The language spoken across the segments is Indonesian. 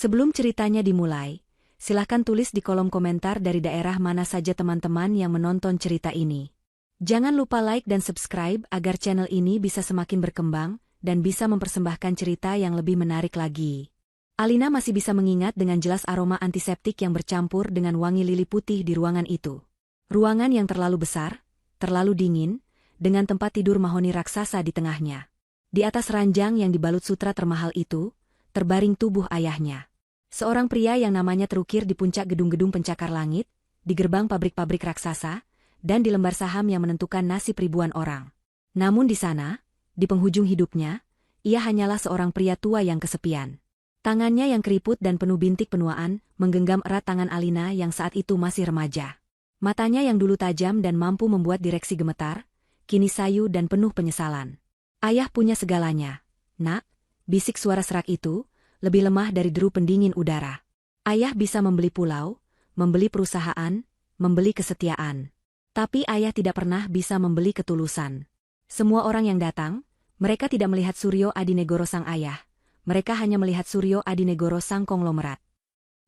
Sebelum ceritanya dimulai, silahkan tulis di kolom komentar dari daerah mana saja teman-teman yang menonton cerita ini. Jangan lupa like dan subscribe agar channel ini bisa semakin berkembang dan bisa mempersembahkan cerita yang lebih menarik lagi. Alina masih bisa mengingat dengan jelas aroma antiseptik yang bercampur dengan wangi lili putih di ruangan itu. Ruangan yang terlalu besar, terlalu dingin, dengan tempat tidur mahoni raksasa di tengahnya. Di atas ranjang yang dibalut sutra termahal itu, terbaring tubuh ayahnya. Seorang pria yang namanya terukir di puncak gedung-gedung pencakar langit, di gerbang pabrik-pabrik raksasa, dan di lembar saham yang menentukan nasib ribuan orang. Namun di sana, di penghujung hidupnya, ia hanyalah seorang pria tua yang kesepian. Tangannya yang keriput dan penuh bintik penuaan, menggenggam erat tangan Alina yang saat itu masih remaja. Matanya yang dulu tajam dan mampu membuat direksi gemetar, kini sayu dan penuh penyesalan. Ayah punya segalanya, nak, bisik suara serak itu, lebih lemah dari deru pendingin udara. Ayah bisa membeli pulau, membeli perusahaan, membeli kesetiaan. Tapi ayah tidak pernah bisa membeli ketulusan. Semua orang yang datang, mereka tidak melihat Suryo Adinegoro sang ayah. Mereka hanya melihat Suryo Adinegoro sang konglomerat.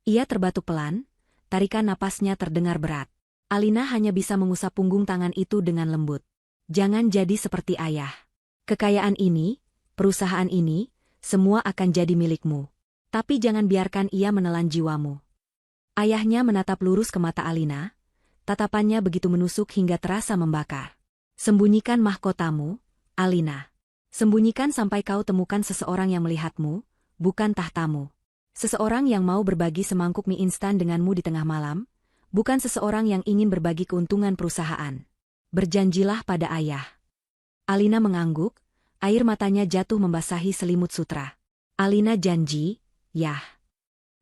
Ia terbatuk pelan, tarikan napasnya terdengar berat. Alina hanya bisa mengusap punggung tangan itu dengan lembut. Jangan jadi seperti ayah. Kekayaan ini, perusahaan ini, semua akan jadi milikmu. Tapi jangan biarkan ia menelan jiwamu. Ayahnya menatap lurus ke mata Alina, tatapannya begitu menusuk hingga terasa membakar. Sembunyikan mahkotamu, Alina. Sembunyikan sampai kau temukan seseorang yang melihatmu, bukan tahtamu. Seseorang yang mau berbagi semangkuk mie instan denganmu di tengah malam, bukan seseorang yang ingin berbagi keuntungan perusahaan. Berjanjilah pada ayah. Alina mengangguk, air matanya jatuh membasahi selimut sutra. Alina janji, yah.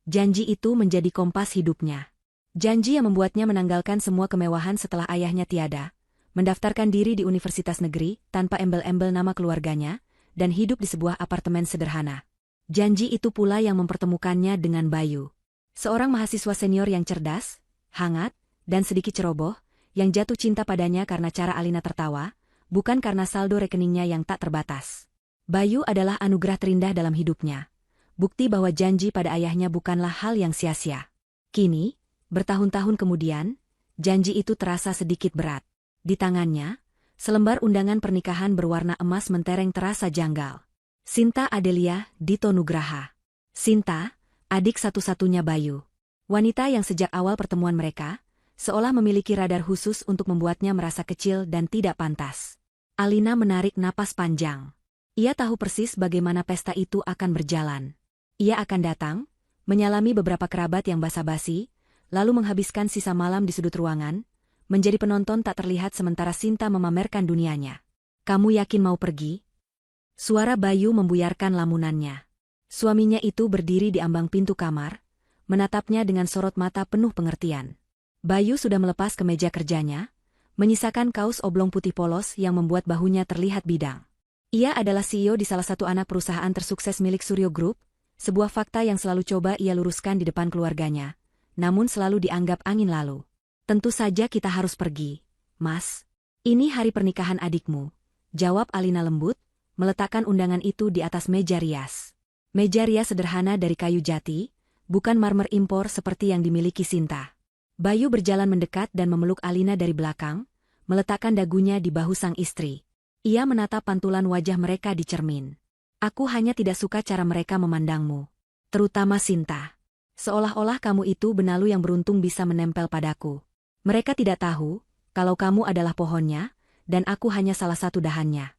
Janji itu menjadi kompas hidupnya. Janji yang membuatnya menanggalkan semua kemewahan setelah ayahnya tiada, mendaftarkan diri di universitas negeri tanpa embel-embel nama keluarganya, dan hidup di sebuah apartemen sederhana. Janji itu pula yang mempertemukannya dengan Bayu. Seorang mahasiswa senior yang cerdas, hangat, dan sedikit ceroboh, yang jatuh cinta padanya karena cara Alina tertawa, bukan karena saldo rekeningnya yang tak terbatas. Bayu adalah anugerah terindah dalam hidupnya. Bukti bahwa janji pada ayahnya bukanlah hal yang sia-sia. Kini, bertahun-tahun kemudian, janji itu terasa sedikit berat. Di tangannya, selembar undangan pernikahan berwarna emas mentereng terasa janggal. Sinta Adelia Dito Nugraha. Sinta, adik satu-satunya Bayu. Wanita yang sejak awal pertemuan mereka, seolah memiliki radar khusus untuk membuatnya merasa kecil dan tidak pantas. Alina menarik napas panjang. Ia tahu persis bagaimana pesta itu akan berjalan. Ia akan datang, menyalami beberapa kerabat yang basa-basi, lalu menghabiskan sisa malam di sudut ruangan, menjadi penonton tak terlihat sementara Sinta memamerkan dunianya. Kamu yakin mau pergi? Suara Bayu membuyarkan lamunannya. Suaminya itu berdiri di ambang pintu kamar, menatapnya dengan sorot mata penuh pengertian. Bayu sudah melepas kemeja kerjanya, menyisakan kaos oblong putih polos yang membuat bahunya terlihat bidang. Ia adalah CEO di salah satu anak perusahaan tersukses milik Suryo Group, sebuah fakta yang selalu coba ia luruskan di depan keluarganya, namun selalu dianggap angin lalu. Tentu saja kita harus pergi, Mas. Ini hari pernikahan adikmu, jawab Alina lembut, meletakkan undangan itu di atas meja rias. Meja rias sederhana dari kayu jati, bukan marmer impor seperti yang dimiliki Sinta. Bayu berjalan mendekat dan memeluk Alina dari belakang, meletakkan dagunya di bahu sang istri. Ia menatap pantulan wajah mereka di cermin. Aku hanya tidak suka cara mereka memandangmu. Terutama Sinta. Seolah-olah kamu itu benalu yang beruntung bisa menempel padaku. Mereka tidak tahu, kalau kamu adalah pohonnya, dan aku hanya salah satu dahannya.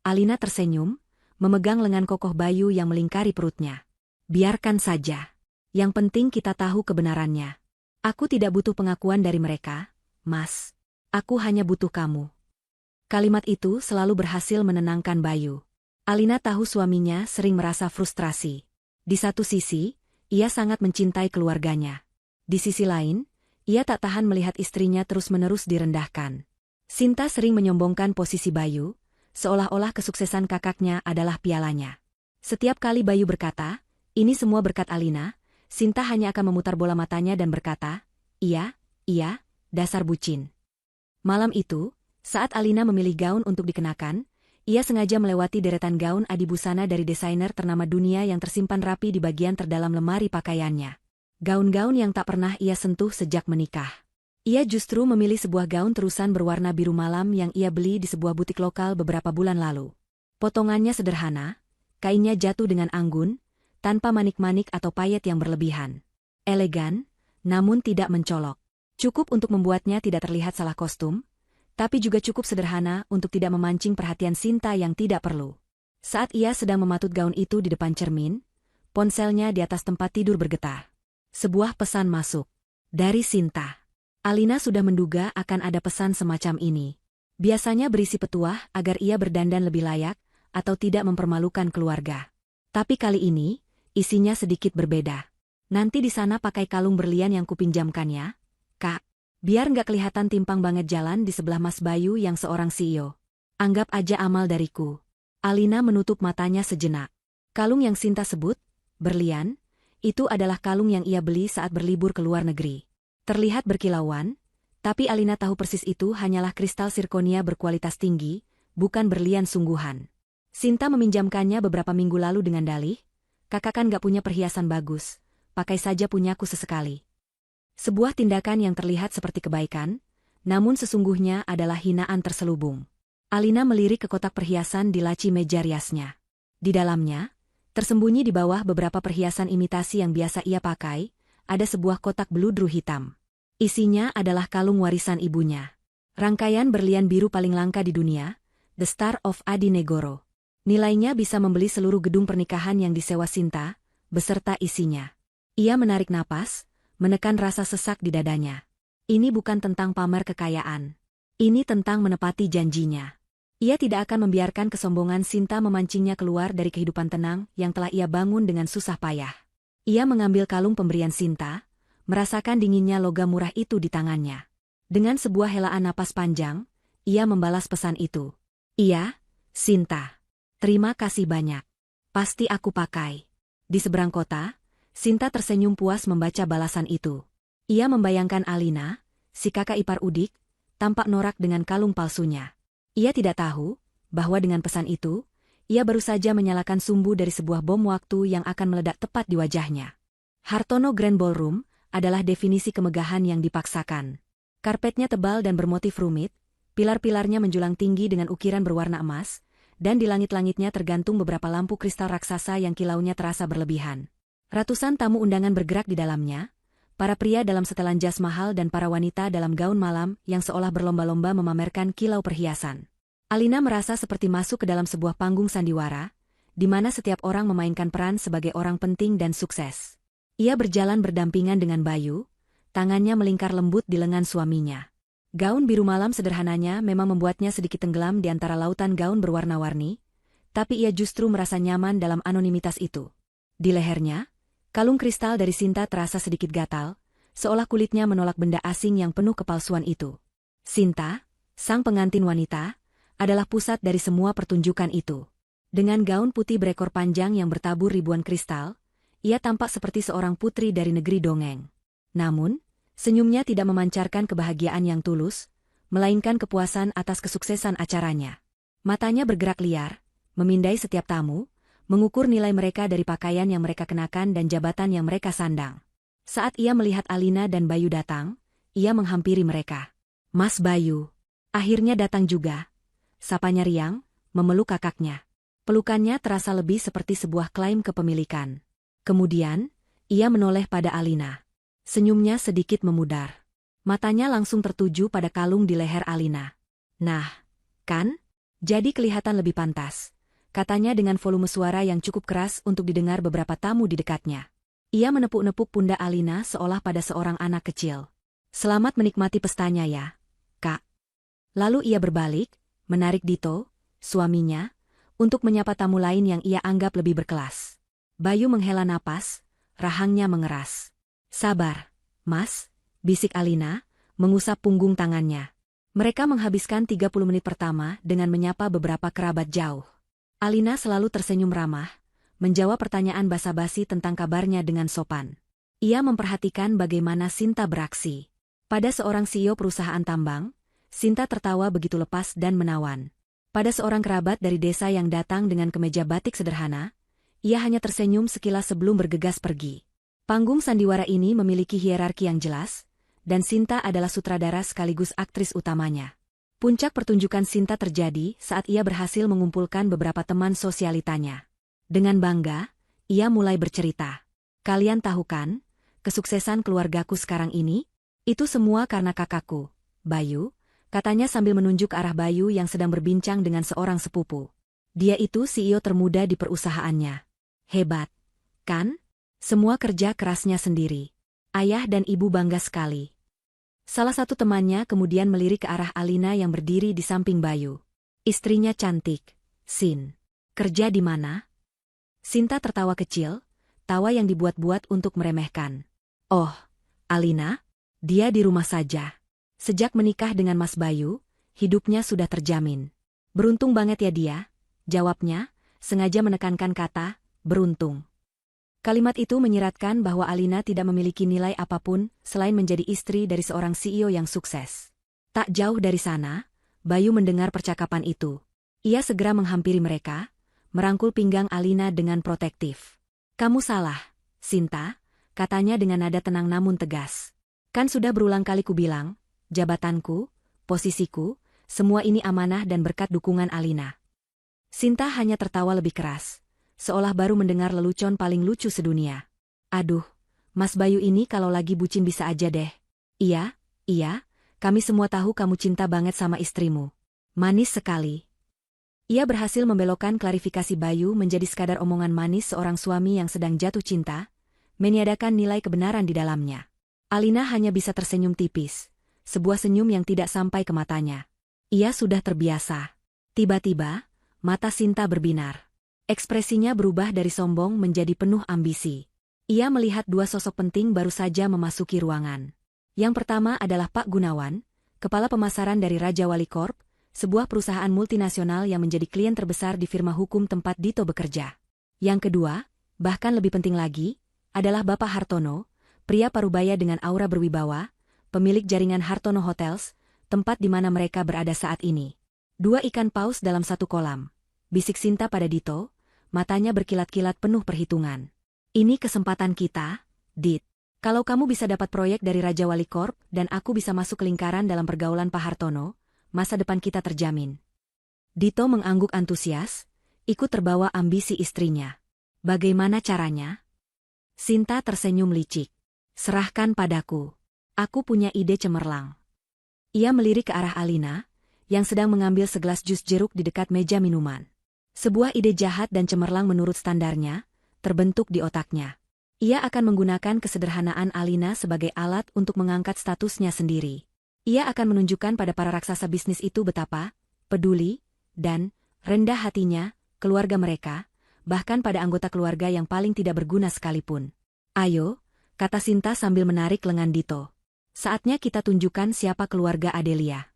Alina tersenyum, memegang lengan kokoh Bayu yang melingkari perutnya. Biarkan saja. Yang penting kita tahu kebenarannya. Aku tidak butuh pengakuan dari mereka, Mas. Aku hanya butuh kamu. Kalimat itu selalu berhasil menenangkan Bayu. Alina tahu suaminya sering merasa frustrasi. Di satu sisi, ia sangat mencintai keluarganya. Di sisi lain, ia tak tahan melihat istrinya terus-menerus direndahkan. Sinta sering menyombongkan posisi Bayu, seolah-olah kesuksesan kakaknya adalah pialanya. Setiap kali Bayu berkata, ini semua berkat Alina, Sinta hanya akan memutar bola matanya dan berkata, iya, dasar bucin. Malam itu, saat Alina memilih gaun untuk dikenakan, Ia sengaja melewati deretan gaun adibusana dari desainer ternama dunia yang tersimpan rapi di bagian terdalam lemari pakaiannya. Gaun-gaun yang tak pernah ia sentuh sejak menikah. Ia justru memilih sebuah gaun terusan berwarna biru malam yang ia beli di sebuah butik lokal beberapa bulan lalu. Potongannya sederhana, kainnya jatuh dengan anggun, tanpa manik-manik atau payet yang berlebihan. Elegan, namun tidak mencolok. Cukup untuk membuatnya tidak terlihat salah kostum, tapi juga cukup sederhana untuk tidak memancing perhatian Sinta yang tidak perlu. Saat ia sedang mematut gaun itu di depan cermin, ponselnya di atas tempat tidur bergetar. Sebuah pesan masuk. Dari Sinta. Alina sudah menduga akan ada pesan semacam ini. Biasanya berisi petuah agar ia berdandan lebih layak, atau tidak mempermalukan keluarga. Tapi kali ini, isinya sedikit berbeda. Nanti di sana pakai kalung berlian yang kupinjamkan ya, Kak. Biar nggak kelihatan timpang banget jalan di sebelah Mas Bayu yang seorang CEO. Anggap aja amal dariku. Alina menutup matanya sejenak. Kalung yang Sinta sebut, berlian, itu adalah kalung yang ia beli saat berlibur ke luar negeri. Terlihat berkilauan, tapi Alina tahu persis itu hanyalah kristal sirkonia berkualitas tinggi, bukan berlian sungguhan. Sinta meminjamkannya beberapa minggu lalu dengan dalih, kakak kan gak punya perhiasan bagus, pakai saja punyaku sesekali. Sebuah tindakan yang terlihat seperti kebaikan, namun sesungguhnya adalah hinaan terselubung. Alina melirik ke kotak perhiasan di laci meja riasnya. Di dalamnya, tersembunyi di bawah beberapa perhiasan imitasi yang biasa ia pakai, ada sebuah kotak beludru hitam. Isinya adalah kalung warisan ibunya. Rangkaian berlian biru paling langka di dunia, The Star of Adi Negoro. Nilainya bisa membeli seluruh gedung pernikahan yang disewa Sinta, beserta isinya. Ia menarik napas, menekan rasa sesak di dadanya. Ini bukan tentang pamer kekayaan. Ini tentang menepati janjinya. Ia tidak akan membiarkan kesombongan Sinta memancingnya keluar dari kehidupan tenang yang telah ia bangun dengan susah payah. Ia mengambil kalung pemberian Sinta, merasakan dinginnya logam murah itu di tangannya. Dengan sebuah helaan napas panjang, ia membalas pesan itu. Iya, Sinta. Terima kasih banyak. Pasti aku pakai. Di seberang kota, Sinta tersenyum puas membaca balasan itu. Ia membayangkan Alina, si kakak ipar Udik, tampak norak dengan kalung palsunya. Ia tidak tahu bahwa dengan pesan itu, ia baru saja menyalakan sumbu dari sebuah bom waktu yang akan meledak tepat di wajahnya. Hartono Grand Ballroom adalah definisi kemegahan yang dipaksakan. Karpetnya tebal dan bermotif rumit, pilar-pilarnya menjulang tinggi dengan ukiran berwarna emas, dan di langit-langitnya tergantung beberapa lampu kristal raksasa yang kilaunya terasa berlebihan. Ratusan tamu undangan bergerak di dalamnya, para pria dalam setelan jas mahal dan para wanita dalam gaun malam yang seolah berlomba-lomba memamerkan kilau perhiasan. Alina merasa seperti masuk ke dalam sebuah panggung sandiwara, di mana setiap orang memainkan peran sebagai orang penting dan sukses. Ia berjalan berdampingan dengan Bayu, tangannya melingkar lembut di lengan suaminya. Gaun biru malam sederhananya memang membuatnya sedikit tenggelam di antara lautan gaun berwarna-warni, tapi ia justru merasa nyaman dalam anonimitas itu. Di lehernya, kalung kristal dari Sinta terasa sedikit gatal, seolah kulitnya menolak benda asing yang penuh kepalsuan itu. Sinta, sang pengantin wanita, adalah pusat dari semua pertunjukan itu. Dengan gaun putih berekor panjang yang bertabur ribuan kristal, ia tampak seperti seorang putri dari negeri dongeng. Namun, senyumnya tidak memancarkan kebahagiaan yang tulus, melainkan kepuasan atas kesuksesan acaranya. Matanya bergerak liar, memindai setiap tamu, mengukur nilai mereka dari pakaian yang mereka kenakan dan jabatan yang mereka sandang. Saat ia melihat Alina dan Bayu datang, ia menghampiri mereka. Mas Bayu. Akhirnya datang juga. Sapanya riang, memeluk kakaknya. Pelukannya terasa lebih seperti sebuah klaim kepemilikan. Kemudian, ia menoleh pada Alina. Senyumnya sedikit memudar. Matanya langsung tertuju pada kalung di leher Alina. Nah, kan? Jadi kelihatan lebih pantas, katanya dengan volume suara yang cukup keras untuk didengar beberapa tamu di dekatnya. Ia menepuk-nepuk pundak Alina seolah pada seorang anak kecil. Selamat menikmati pestanya ya, Kak. Lalu ia berbalik, menarik Dito, suaminya, untuk menyapa tamu lain yang ia anggap lebih berkelas. Bayu menghela napas, rahangnya mengeras. Sabar, Mas, bisik Alina, mengusap punggung tangannya. Mereka menghabiskan 30 menit pertama dengan menyapa beberapa kerabat jauh. Alina selalu tersenyum ramah, menjawab pertanyaan basa-basi tentang kabarnya dengan sopan. Ia memperhatikan bagaimana Sinta beraksi. Pada seorang CEO perusahaan tambang, Sinta tertawa begitu lepas dan menawan. Pada seorang kerabat dari desa yang datang dengan kemeja batik sederhana, ia hanya tersenyum sekilas sebelum bergegas pergi. Panggung sandiwara ini memiliki hierarki yang jelas, dan Sinta adalah sutradara sekaligus aktris utamanya. Puncak pertunjukan Sinta terjadi saat ia berhasil mengumpulkan beberapa teman sosialitanya. Dengan bangga, ia mulai bercerita. Kalian tahu kan, kesuksesan keluargaku sekarang ini? Itu semua karena kakakku, Bayu, katanya sambil menunjuk ke arah Bayu yang sedang berbincang dengan seorang sepupu. Dia itu CEO termuda di perusahaannya. Hebat, kan? Semua kerja kerasnya sendiri. Ayah dan ibu bangga sekali. Salah satu temannya kemudian melirik ke arah Alina yang berdiri di samping Bayu. Istrinya cantik, Sin. Kerja di mana? Sinta tertawa kecil, tawa yang dibuat-buat untuk meremehkan. Oh, Alina? Dia di rumah saja. Sejak menikah dengan Mas Bayu, hidupnya sudah terjamin. Beruntung banget ya dia, jawabnya, sengaja menekankan kata, beruntung. Kalimat itu menyiratkan bahwa Alina tidak memiliki nilai apapun selain menjadi istri dari seorang CEO yang sukses. Tak jauh dari sana, Bayu mendengar percakapan itu. Ia segera menghampiri mereka, merangkul pinggang Alina dengan protektif. Kamu salah, Sinta, katanya dengan nada tenang namun tegas. Kan sudah berulang kali kubilang, jabatanku, posisiku, semua ini amanah dan berkat dukungan Alina. Sinta hanya tertawa lebih keras, seolah baru mendengar lelucon paling lucu sedunia. Aduh, Mas Bayu ini kalau lagi bucin bisa aja deh. Iya, kami semua tahu kamu cinta banget sama istrimu. Manis sekali. Ia berhasil membelokkan klarifikasi Bayu menjadi sekadar omongan manis seorang suami yang sedang jatuh cinta, meniadakan nilai kebenaran di dalamnya. Alina hanya bisa tersenyum tipis, sebuah senyum yang tidak sampai ke matanya. Ia sudah terbiasa. Tiba-tiba, mata Sinta berbinar. Ekspresinya berubah dari sombong menjadi penuh ambisi. Ia melihat dua sosok penting baru saja memasuki ruangan. Yang pertama adalah Pak Gunawan, kepala pemasaran dari Raja Wali Corp, sebuah perusahaan multinasional yang menjadi klien terbesar di firma hukum tempat Dito bekerja. Yang kedua, bahkan lebih penting lagi, adalah Bapak Hartono, pria parubaya dengan aura berwibawa, pemilik jaringan Hartono Hotels, tempat di mana mereka berada saat ini. Dua ikan paus dalam satu kolam. Bisik Sinta pada Dito, matanya berkilat-kilat penuh perhitungan. Ini kesempatan kita, Dit. Kalau kamu bisa dapat proyek dari Raja Wali Corp dan aku bisa masuk ke lingkaran dalam pergaulan Pak Hartono, masa depan kita terjamin. Dito mengangguk antusias, ikut terbawa ambisi istrinya. Bagaimana caranya? Sinta tersenyum licik. Serahkan padaku. Aku punya ide cemerlang. Ia melirik ke arah Alina, yang sedang mengambil segelas jus jeruk di dekat meja minuman. Sebuah ide jahat dan cemerlang menurut standarnya, terbentuk di otaknya. Ia akan menggunakan kesederhanaan Alina sebagai alat untuk mengangkat statusnya sendiri. Ia akan menunjukkan pada para raksasa bisnis itu betapa peduli dan rendah hatinya keluarga mereka, bahkan pada anggota keluarga yang paling tidak berguna sekalipun. Ayo, kata Sinta sambil menarik lengan Dito. Saatnya kita tunjukkan siapa keluarga Adelia.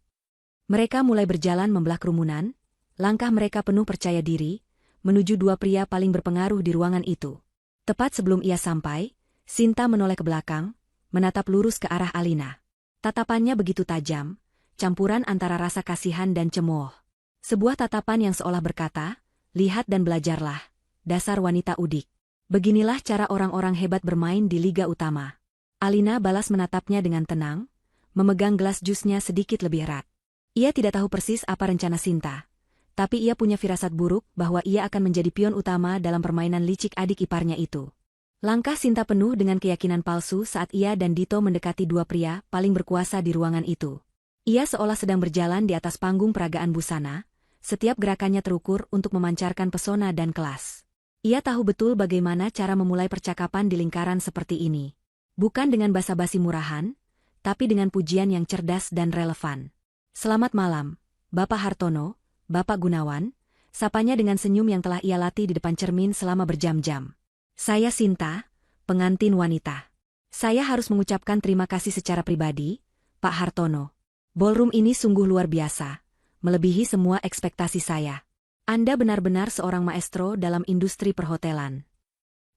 Mereka mulai berjalan membelah kerumunan, langkah mereka penuh percaya diri, menuju dua pria paling berpengaruh di ruangan itu. Tepat sebelum ia sampai, Sinta menoleh ke belakang, menatap lurus ke arah Alina. Tatapannya begitu tajam, campuran antara rasa kasihan dan cemooh. Sebuah tatapan yang seolah berkata, lihat dan belajarlah, dasar wanita udik. Beginilah cara orang-orang hebat bermain di Liga Utama. Alina balas menatapnya dengan tenang, memegang gelas jusnya sedikit lebih erat. Ia tidak tahu persis apa rencana Sinta, tapi ia punya firasat buruk bahwa ia akan menjadi pion utama dalam permainan licik adik iparnya itu. Langkah Sinta penuh dengan keyakinan palsu saat ia dan Dito mendekati dua pria paling berkuasa di ruangan itu. Ia seolah sedang berjalan di atas panggung peragaan busana, setiap gerakannya terukur untuk memancarkan pesona dan kelas. Ia tahu betul bagaimana cara memulai percakapan di lingkaran seperti ini. Bukan dengan basa-basi murahan, tapi dengan pujian yang cerdas dan relevan. Selamat malam, Bapak Hartono, Bapak Gunawan, sapanya dengan senyum yang telah ia latih di depan cermin selama berjam-jam. Saya Sinta, pengantin wanita. Saya harus mengucapkan terima kasih secara pribadi, Pak Hartono. Ballroom ini sungguh luar biasa, melebihi semua ekspektasi saya. Anda benar-benar seorang maestro dalam industri perhotelan.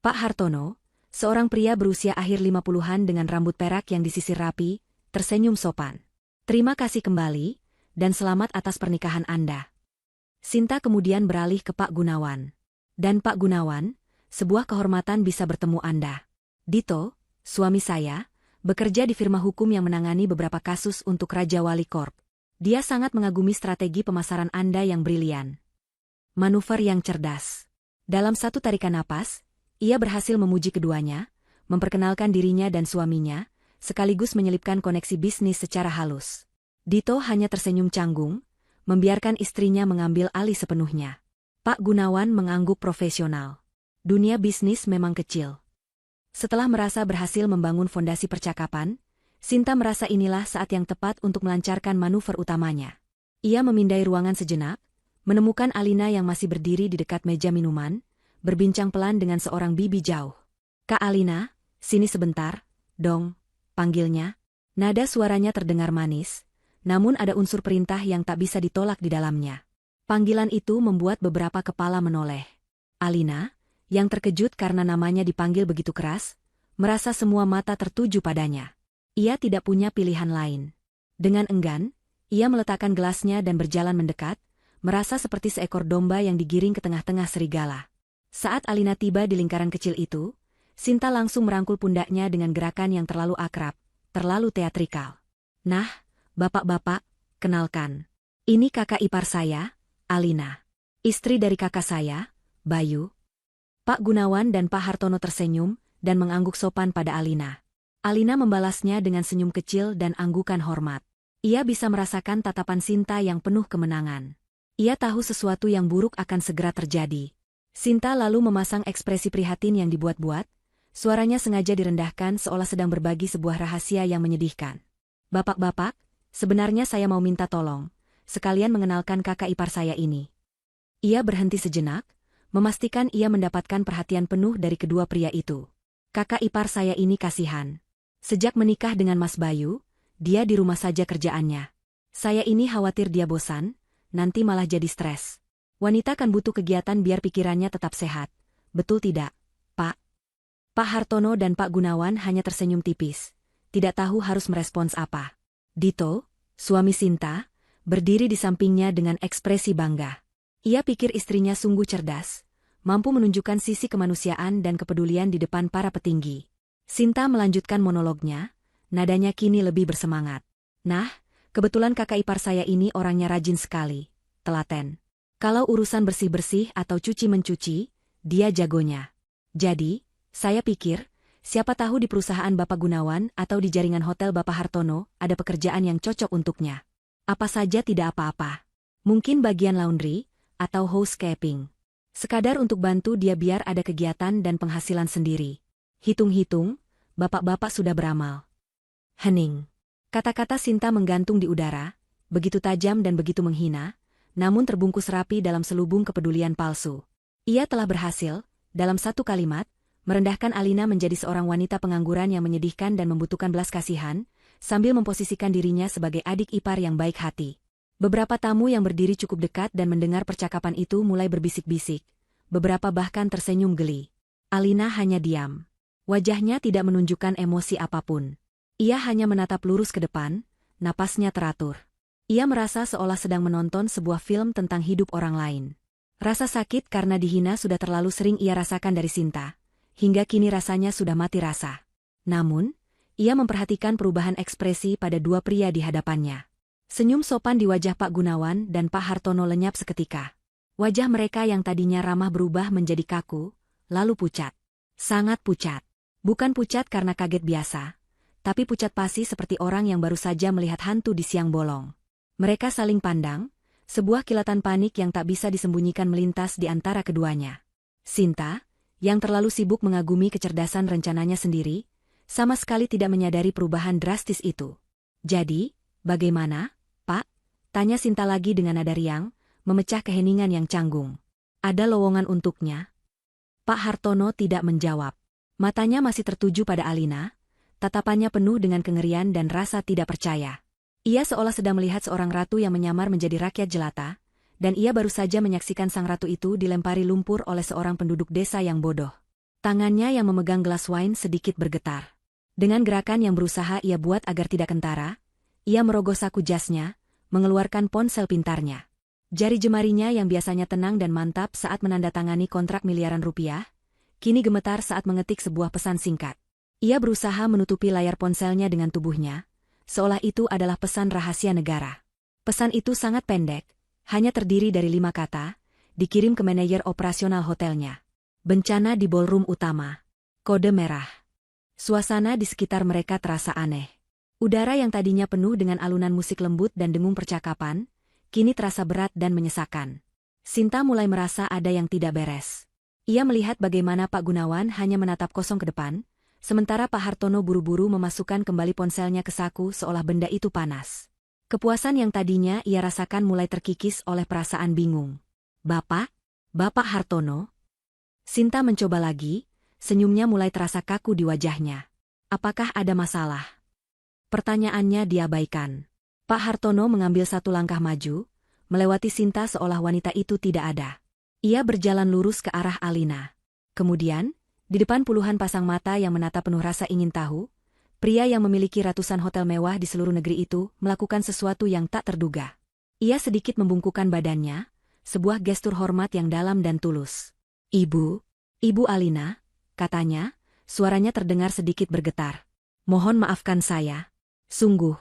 Pak Hartono, seorang pria berusia akhir 50-an dengan rambut perak yang disisir rapi, tersenyum sopan. Terima kasih kembali, dan selamat atas pernikahan Anda. Sinta kemudian beralih ke Pak Gunawan. Dan Pak Gunawan, sebuah kehormatan bisa bertemu Anda. Dito, suami saya, bekerja di firma hukum yang menangani beberapa kasus untuk Raja Wali Corp. Dia sangat mengagumi strategi pemasaran Anda yang brilian. Manuver yang cerdas. Dalam satu tarikan napas, ia berhasil memuji keduanya, memperkenalkan dirinya dan suaminya, sekaligus menyelipkan koneksi bisnis secara halus. Dito hanya tersenyum canggung, membiarkan istrinya mengambil alih sepenuhnya. Pak Gunawan mengangguk profesional. Dunia bisnis memang kecil. Setelah merasa berhasil membangun fondasi percakapan, Sinta merasa inilah saat yang tepat untuk melancarkan manuver utamanya. Ia memindai ruangan sejenak, menemukan Alina yang masih berdiri di dekat meja minuman, berbincang pelan dengan seorang bibi jauh. "Kak Alina, sini sebentar, dong," panggilnya. Nada suaranya terdengar manis, namun ada unsur perintah yang tak bisa ditolak di dalamnya. Panggilan itu membuat beberapa kepala menoleh. Alina, yang terkejut karena namanya dipanggil begitu keras, merasa semua mata tertuju padanya. Ia tidak punya pilihan lain. Dengan enggan, ia meletakkan gelasnya dan berjalan mendekat, merasa seperti seekor domba yang digiring ke tengah-tengah serigala. Saat Alina tiba di lingkaran kecil itu, Sinta langsung merangkul pundaknya dengan gerakan yang terlalu akrab, terlalu teatrikal. "Nah, bapak-bapak, kenalkan. Ini kakak ipar saya, Alina. Istri dari kakak saya, Bayu." Pak Gunawan dan Pak Hartono tersenyum dan mengangguk sopan pada Alina. Alina membalasnya dengan senyum kecil dan anggukan hormat. Ia bisa merasakan tatapan Sinta yang penuh kemenangan. Ia tahu sesuatu yang buruk akan segera terjadi. Sinta lalu memasang ekspresi prihatin yang dibuat-buat, suaranya sengaja direndahkan seolah sedang berbagi sebuah rahasia yang menyedihkan. "Bapak-bapak, sebenarnya saya mau minta tolong, sekalian mengenalkan kakak ipar saya ini." Ia berhenti sejenak, memastikan ia mendapatkan perhatian penuh dari kedua pria itu. "Kakak ipar saya ini kasihan. Sejak menikah dengan Mas Bayu, dia di rumah saja kerjaannya. Saya ini khawatir dia bosan, nanti malah jadi stres. Wanita kan butuh kegiatan biar pikirannya tetap sehat. Betul tidak, Pak?" Pak Hartono dan Pak Gunawan hanya tersenyum tipis, tidak tahu harus merespons apa. Dito, suami Sinta, berdiri di sampingnya dengan ekspresi bangga. Ia pikir istrinya sungguh cerdas, mampu menunjukkan sisi kemanusiaan dan kepedulian di depan para petinggi. Sinta melanjutkan monolognya, nadanya kini lebih bersemangat. "Nah, kebetulan kakak ipar saya ini orangnya rajin sekali, telaten. Kalau urusan bersih-bersih atau cuci-mencuci, dia jagonya. Jadi, saya pikir, siapa tahu di perusahaan Bapak Gunawan atau di jaringan hotel Bapak Hartono ada pekerjaan yang cocok untuknya. Apa saja tidak apa-apa. Mungkin bagian laundry, atau housekeeping. Sekadar untuk bantu dia biar ada kegiatan dan penghasilan sendiri. Hitung-hitung, bapak-bapak sudah beramal." Hening. Kata-kata Sinta menggantung di udara, begitu tajam dan begitu menghina, namun terbungkus rapi dalam selubung kepedulian palsu. Ia telah berhasil, dalam satu kalimat, merendahkan Alina menjadi seorang wanita pengangguran yang menyedihkan dan membutuhkan belas kasihan, sambil memposisikan dirinya sebagai adik ipar yang baik hati. Beberapa tamu yang berdiri cukup dekat dan mendengar percakapan itu mulai berbisik-bisik. Beberapa bahkan tersenyum geli. Alina hanya diam. Wajahnya tidak menunjukkan emosi apapun. Ia hanya menatap lurus ke depan, napasnya teratur. Ia merasa seolah sedang menonton sebuah film tentang hidup orang lain. Rasa sakit karena dihina sudah terlalu sering ia rasakan dari Sinta, hingga kini rasanya sudah mati rasa. Namun, ia memperhatikan perubahan ekspresi pada dua pria di hadapannya. Senyum sopan di wajah Pak Gunawan dan Pak Hartono lenyap seketika. Wajah mereka yang tadinya ramah berubah menjadi kaku, lalu pucat. Sangat pucat. Bukan pucat karena kaget biasa, tapi pucat pasi seperti orang yang baru saja melihat hantu di siang bolong. Mereka saling pandang, sebuah kilatan panik yang tak bisa disembunyikan melintas di antara keduanya. Sinta, yang terlalu sibuk mengagumi kecerdasan rencananya sendiri, sama sekali tidak menyadari perubahan drastis itu. "Jadi, bagaimana, Pak?" tanya Sinta lagi dengan nada riang, memecah keheningan yang canggung. "Ada lowongan untuknya?" Pak Hartono tidak menjawab. Matanya masih tertuju pada Alina, tatapannya penuh dengan kengerian dan rasa tidak percaya. Ia seolah sedang melihat seorang ratu yang menyamar menjadi rakyat jelata, dan ia baru saja menyaksikan sang ratu itu dilempari lumpur oleh seorang penduduk desa yang bodoh. Tangannya yang memegang gelas wine sedikit bergetar. Dengan gerakan yang berusaha ia buat agar tidak kentara, ia merogoh saku jasnya, mengeluarkan ponsel pintarnya. Jari jemarinya yang biasanya tenang dan mantap saat menandatangani kontrak miliaran rupiah, kini gemetar saat mengetik sebuah pesan singkat. Ia berusaha menutupi layar ponselnya dengan tubuhnya, seolah itu adalah pesan rahasia negara. Pesan itu sangat pendek, hanya terdiri dari 5 kata, dikirim ke manajer operasional hotelnya. Bencana di ballroom utama. Kode merah. Suasana di sekitar mereka terasa aneh. Udara yang tadinya penuh dengan alunan musik lembut dan dengung percakapan, kini terasa berat dan menyesakan. Sinta mulai merasa ada yang tidak beres. Ia melihat bagaimana Pak Gunawan hanya menatap kosong ke depan, sementara Pak Hartono buru-buru memasukkan kembali ponselnya ke saku seolah benda itu panas. Kepuasan yang tadinya ia rasakan mulai terkikis oleh perasaan bingung. Bapak? Bapak Hartono? Sinta mencoba lagi, senyumnya mulai terasa kaku di wajahnya. Apakah ada masalah? Pertanyaannya diabaikan. Pak Hartono mengambil satu langkah maju, melewati Sinta seolah wanita itu tidak ada. Ia berjalan lurus ke arah Alina. Kemudian, di depan puluhan pasang mata yang menatap penuh rasa ingin tahu, pria yang memiliki ratusan hotel mewah di seluruh negeri itu melakukan sesuatu yang tak terduga. Ia sedikit membungkukkan badannya, sebuah gestur hormat yang dalam dan tulus. Ibu Alina, katanya, suaranya terdengar sedikit bergetar. Mohon maafkan saya. Sungguh,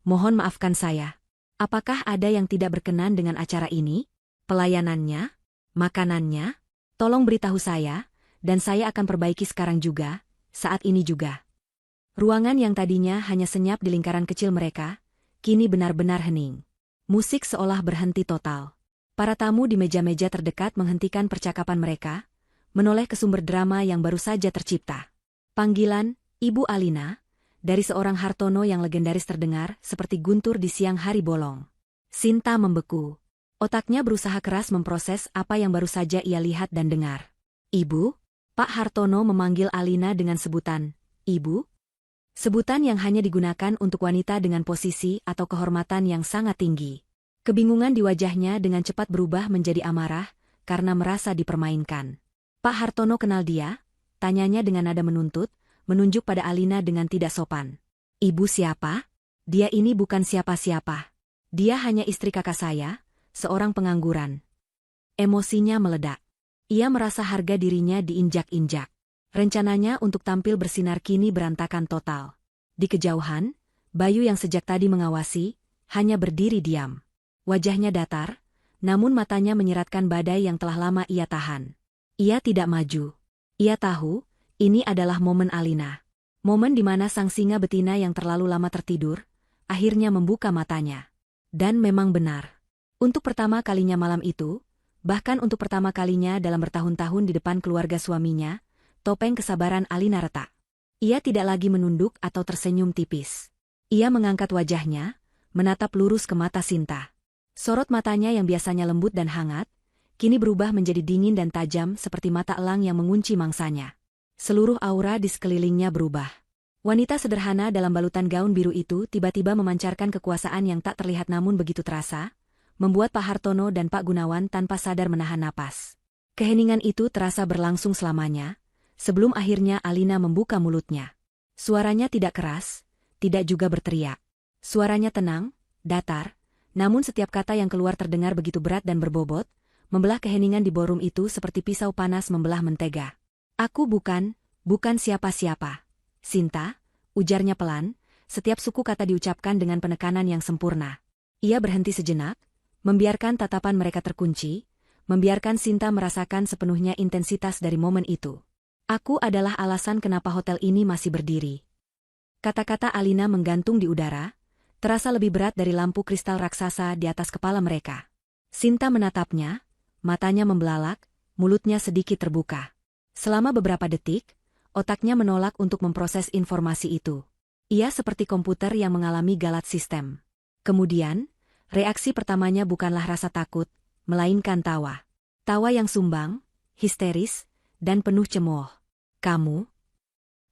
mohon maafkan saya. Apakah ada yang tidak berkenan dengan acara ini? Pelayanannya? Makanannya? Tolong beritahu saya, dan saya akan perbaiki sekarang juga, saat ini juga. Ruangan yang tadinya hanya senyap di lingkaran kecil mereka, kini benar-benar hening. Musik seolah berhenti total. Para tamu di meja-meja terdekat menghentikan percakapan mereka, menoleh ke sumber drama yang baru saja tercipta. Panggilan, Ibu Alina, dari seorang Hartono yang legendaris terdengar seperti guntur di siang hari bolong. Sinta membeku. Otaknya berusaha keras memproses apa yang baru saja ia lihat dan dengar. Ibu? Pak Hartono memanggil Alina dengan sebutan, Ibu? Sebutan yang hanya digunakan untuk wanita dengan posisi atau kehormatan yang sangat tinggi. Kebingungan di wajahnya dengan cepat berubah menjadi amarah, karena merasa dipermainkan. Pak Hartono kenal dia? Tanyanya dengan nada menuntut, menunjuk pada Alina dengan tidak sopan. Ibu siapa? Dia ini bukan siapa-siapa. Dia hanya istri kakak saya, seorang pengangguran. Emosinya meledak. Ia merasa harga dirinya diinjak-injak. Rencananya untuk tampil bersinar kini berantakan total. Di kejauhan, Bayu yang sejak tadi mengawasi, hanya berdiri diam. Wajahnya datar, namun matanya menyeratkan badai yang telah lama ia tahan. Ia tidak maju. Ia tahu, ini adalah momen Alina. Momen di mana sang singa betina yang terlalu lama tertidur, akhirnya membuka matanya. Dan memang benar. Untuk pertama kalinya malam itu, bahkan untuk pertama kalinya dalam bertahun-tahun di depan keluarga suaminya, topeng kesabaran Alina retak. Ia tidak lagi menunduk atau tersenyum tipis. Ia mengangkat wajahnya, menatap lurus ke mata Sinta. Sorot matanya yang biasanya lembut dan hangat, kini berubah menjadi dingin dan tajam seperti mata elang yang mengunci mangsanya. Seluruh aura di sekelilingnya berubah. Wanita sederhana dalam balutan gaun biru itu tiba-tiba memancarkan kekuasaan yang tak terlihat namun begitu terasa, membuat Pak Hartono dan Pak Gunawan tanpa sadar menahan napas. Keheningan itu terasa berlangsung selamanya, sebelum akhirnya Alina membuka mulutnya. Suaranya tidak keras, tidak juga berteriak. Suaranya tenang, datar, namun setiap kata yang keluar terdengar begitu berat dan berbobot, membelah keheningan di ballroom itu seperti pisau panas membelah mentega. Aku bukan siapa-siapa. Sinta, ujarnya pelan, setiap suku kata diucapkan dengan penekanan yang sempurna. Ia berhenti sejenak, membiarkan tatapan mereka terkunci, membiarkan Sinta merasakan sepenuhnya intensitas dari momen itu. Aku adalah alasan kenapa hotel ini masih berdiri. Kata-kata Alina menggantung di udara, terasa lebih berat dari lampu kristal raksasa di atas kepala mereka. Sinta menatapnya, matanya membelalak, mulutnya sedikit terbuka. Selama beberapa detik, otaknya menolak untuk memproses informasi itu. Ia seperti komputer yang mengalami galat sistem. Kemudian, reaksi pertamanya bukanlah rasa takut, melainkan tawa. Tawa yang sumbang, histeris, dan penuh cemooh. Kamu?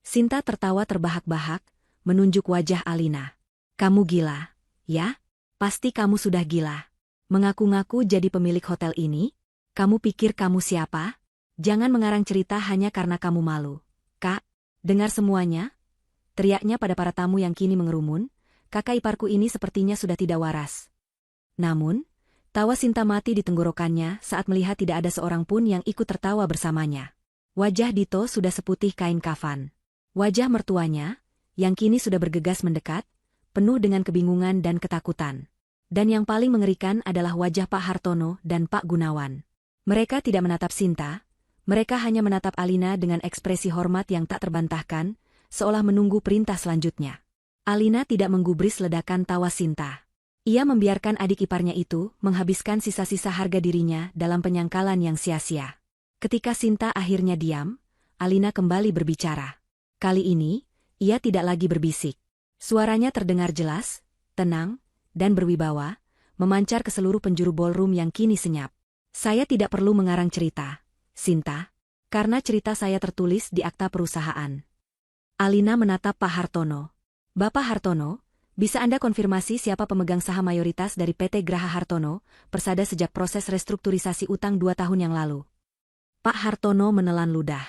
Sinta tertawa terbahak-bahak, menunjuk wajah Alina. Kamu gila, ya? Pasti kamu sudah gila. Mengaku-ngaku jadi pemilik hotel ini? Kamu pikir kamu siapa? Jangan mengarang cerita hanya karena kamu malu. Kak, dengar semuanya? Teriaknya pada para tamu yang kini mengerumun, kakak iparku ini sepertinya sudah tidak waras. Namun, Tawa Sinta mati di tenggorokannya saat melihat tidak ada seorang pun yang ikut tertawa bersamanya. Wajah Dito sudah seputih kain kafan. Wajah mertuanya, yang kini sudah bergegas mendekat, penuh dengan kebingungan dan ketakutan. Dan yang paling mengerikan adalah wajah Pak Hartono dan Pak Gunawan. Mereka tidak menatap Sinta, mereka hanya menatap Alina dengan ekspresi hormat yang tak terbantahkan, seolah menunggu perintah selanjutnya. Alina tidak menggubris ledakan tawa Sinta. Ia membiarkan adik iparnya itu menghabiskan sisa-sisa harga dirinya dalam penyangkalan yang sia-sia. Ketika Sinta akhirnya diam, Alina kembali berbicara. Kali ini, ia tidak lagi berbisik. Suaranya terdengar jelas, tenang, dan berwibawa, memancar ke seluruh penjuru ballroom yang kini senyap. Saya tidak perlu mengarang cerita, Sinta, karena cerita saya tertulis di akta perusahaan. Alina menatap Pak Hartono. Bapak Hartono, bisa Anda konfirmasi siapa pemegang saham mayoritas dari PT Graha Hartono, Persada sejak proses restrukturisasi utang 2 tahun yang lalu? Pak Hartono menelan ludah.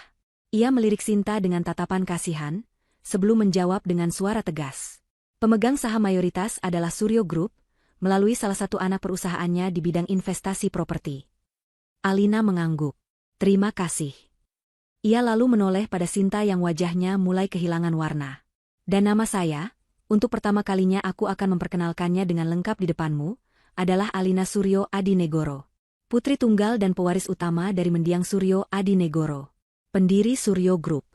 Ia melirik Sinta dengan tatapan kasihan, sebelum menjawab dengan suara tegas. Pemegang saham mayoritas adalah Suryo Group, melalui salah satu anak perusahaannya di bidang investasi properti. Alina mengangguk. Terima kasih. Ia lalu menoleh pada Sinta yang wajahnya mulai kehilangan warna. Dan nama saya, untuk pertama kalinya aku akan memperkenalkannya dengan lengkap di depanmu, adalah Alina Suryo Adinegoro. Putri tunggal dan pewaris utama dari mendiang Suryo Adinegoro. Pendiri Suryo Group.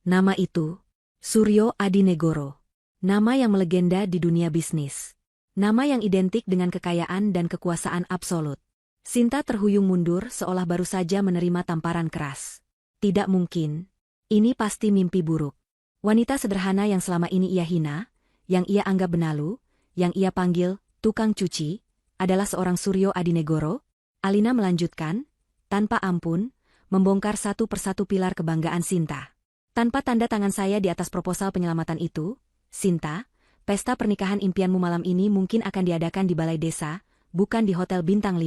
Nama itu, Suryo Adinegoro. Nama yang melegenda di dunia bisnis. Nama yang identik dengan kekayaan dan kekuasaan absolut. Sinta terhuyung mundur seolah baru saja menerima tamparan keras. Tidak mungkin. Ini pasti mimpi buruk. Wanita sederhana yang selama ini ia hina, yang ia anggap benalu, yang ia panggil tukang cuci, adalah seorang Suryo Adinegoro. Alina melanjutkan, tanpa ampun, membongkar satu persatu pilar kebanggaan Sinta. Tanpa tanda tangan saya di atas proposal penyelamatan itu, Sinta, pesta pernikahan impianmu malam ini mungkin akan diadakan di balai desa, bukan di hotel bintang 5.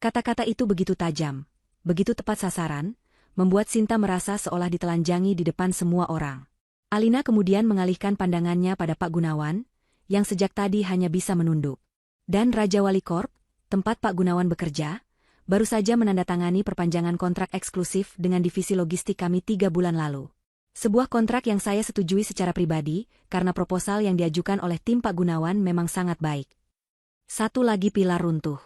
Kata-kata itu begitu tajam, begitu tepat sasaran, membuat Sinta merasa seolah ditelanjangi di depan semua orang. Alina kemudian mengalihkan pandangannya pada Pak Gunawan, yang sejak tadi hanya bisa menunduk. Dan Raja Wali Corp, tempat Pak Gunawan bekerja, baru saja menandatangani perpanjangan kontrak eksklusif dengan divisi logistik kami 3 bulan lalu. Sebuah kontrak yang saya setujui secara pribadi, karena proposal yang diajukan oleh tim Pak Gunawan memang sangat baik. Satu lagi pilar runtuh.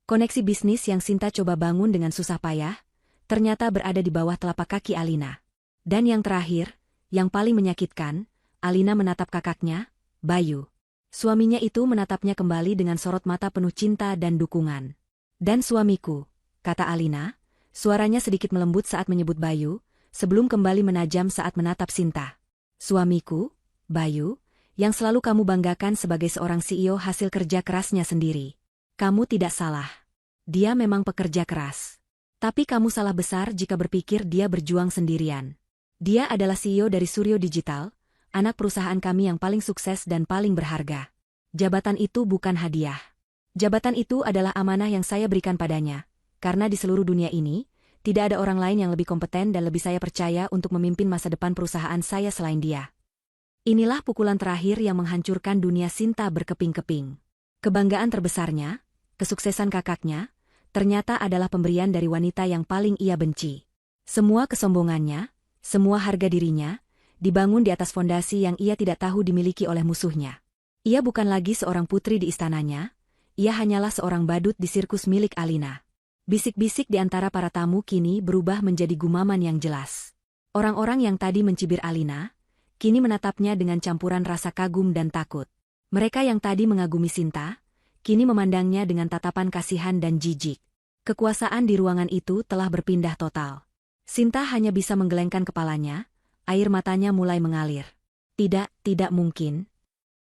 Koneksi bisnis yang Sinta coba bangun dengan susah payah, ternyata berada di bawah telapak kaki Alina. Dan yang terakhir, yang paling menyakitkan, Alina menatap kakaknya, Bayu. Suaminya itu menatapnya kembali dengan sorot mata penuh cinta dan dukungan. Dan suamiku, kata Alina, suaranya sedikit melembut saat menyebut Bayu, sebelum kembali menajam saat menatap Sinta. Suamiku, Bayu, yang selalu kamu banggakan sebagai seorang CEO hasil kerja kerasnya sendiri. Kamu tidak salah. Dia memang pekerja keras. Tapi kamu salah besar jika berpikir dia berjuang sendirian. Dia adalah CEO dari Suryo Digital, anak perusahaan kami yang paling sukses dan paling berharga. Jabatan itu bukan hadiah. Jabatan itu adalah amanah yang saya berikan padanya, karena di seluruh dunia ini, tidak ada orang lain yang lebih kompeten dan lebih saya percaya untuk memimpin masa depan perusahaan saya selain dia. Inilah pukulan terakhir yang menghancurkan dunia Sinta berkeping-keping. Kebanggaan terbesarnya, kesuksesan kakaknya, ternyata adalah pemberian dari wanita yang paling ia benci. Semua kesombongannya, semua harga dirinya, dibangun di atas fondasi yang ia tidak tahu dimiliki oleh musuhnya. Ia bukan lagi seorang putri di istananya, ia hanyalah seorang badut di sirkus milik Alina. Bisik-bisik di antara para tamu kini berubah menjadi gumaman yang jelas. Orang-orang yang tadi mencibir Alina, kini menatapnya dengan campuran rasa kagum dan takut. Mereka yang tadi mengagumi Sinta, kini memandangnya dengan tatapan kasihan dan jijik. Kekuasaan di ruangan itu telah berpindah total. Sinta hanya bisa menggelengkan kepalanya, air matanya mulai mengalir. Tidak mungkin.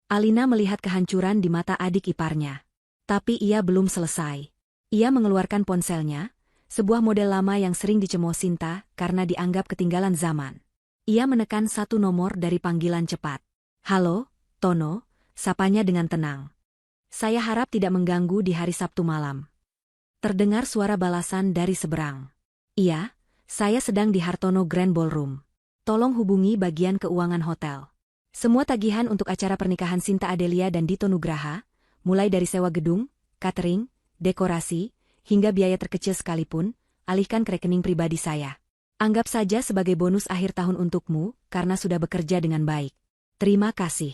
Alina melihat kehancuran di mata adik iparnya. Tapi ia belum selesai. Ia mengeluarkan ponselnya, sebuah model lama yang sering dicemooh Sinta karena dianggap ketinggalan zaman. Ia menekan satu nomor dari panggilan cepat. Halo, Tono, sapanya dengan tenang. Saya harap tidak mengganggu di hari Sabtu malam. Terdengar suara balasan dari seberang. Iya, saya sedang di Hartono Grand Ballroom. Tolong hubungi bagian keuangan hotel. Semua tagihan untuk acara pernikahan Sinta Adelia dan Dito Nugraha, mulai dari sewa gedung, catering, dekorasi, hingga biaya terkecil sekalipun, alihkan ke rekening pribadi saya. Anggap saja sebagai bonus akhir tahun untukmu, karena sudah bekerja dengan baik. Terima kasih.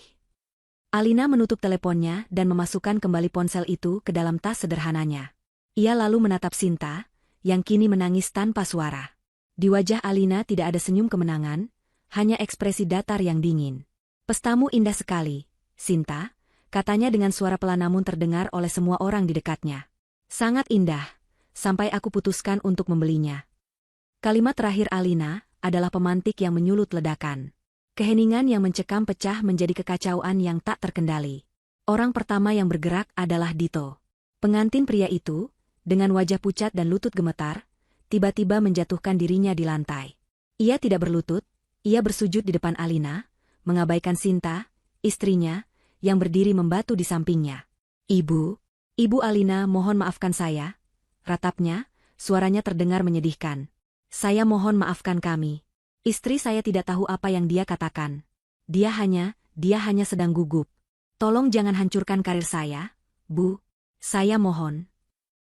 Alina menutup teleponnya dan memasukkan kembali ponsel itu ke dalam tas sederhananya. Ia lalu menatap Sinta, yang kini menangis tanpa suara. Di wajah Alina tidak ada senyum kemenangan, hanya ekspresi datar yang dingin. Pestamu indah sekali, Sinta, katanya dengan suara pelan namun terdengar oleh semua orang di dekatnya. Sangat indah, sampai aku putuskan untuk membelinya. Kalimat terakhir Alina adalah pemantik yang menyulut ledakan. Keheningan yang mencekam pecah menjadi kekacauan yang tak terkendali. Orang pertama yang bergerak adalah Dito. Pengantin pria itu, dengan wajah pucat dan lutut gemetar, tiba-tiba menjatuhkan dirinya di lantai. Ia tidak berlutut, ia bersujud di depan Alina, mengabaikan Sinta, istrinya, yang berdiri membatu di sampingnya. Ibu Alina, mohon maafkan saya, ratapnya, suaranya terdengar menyedihkan. Saya mohon maafkan kami. Istri saya tidak tahu apa yang dia katakan. Dia hanya sedang gugup. Tolong jangan hancurkan karir saya, Bu. Saya mohon.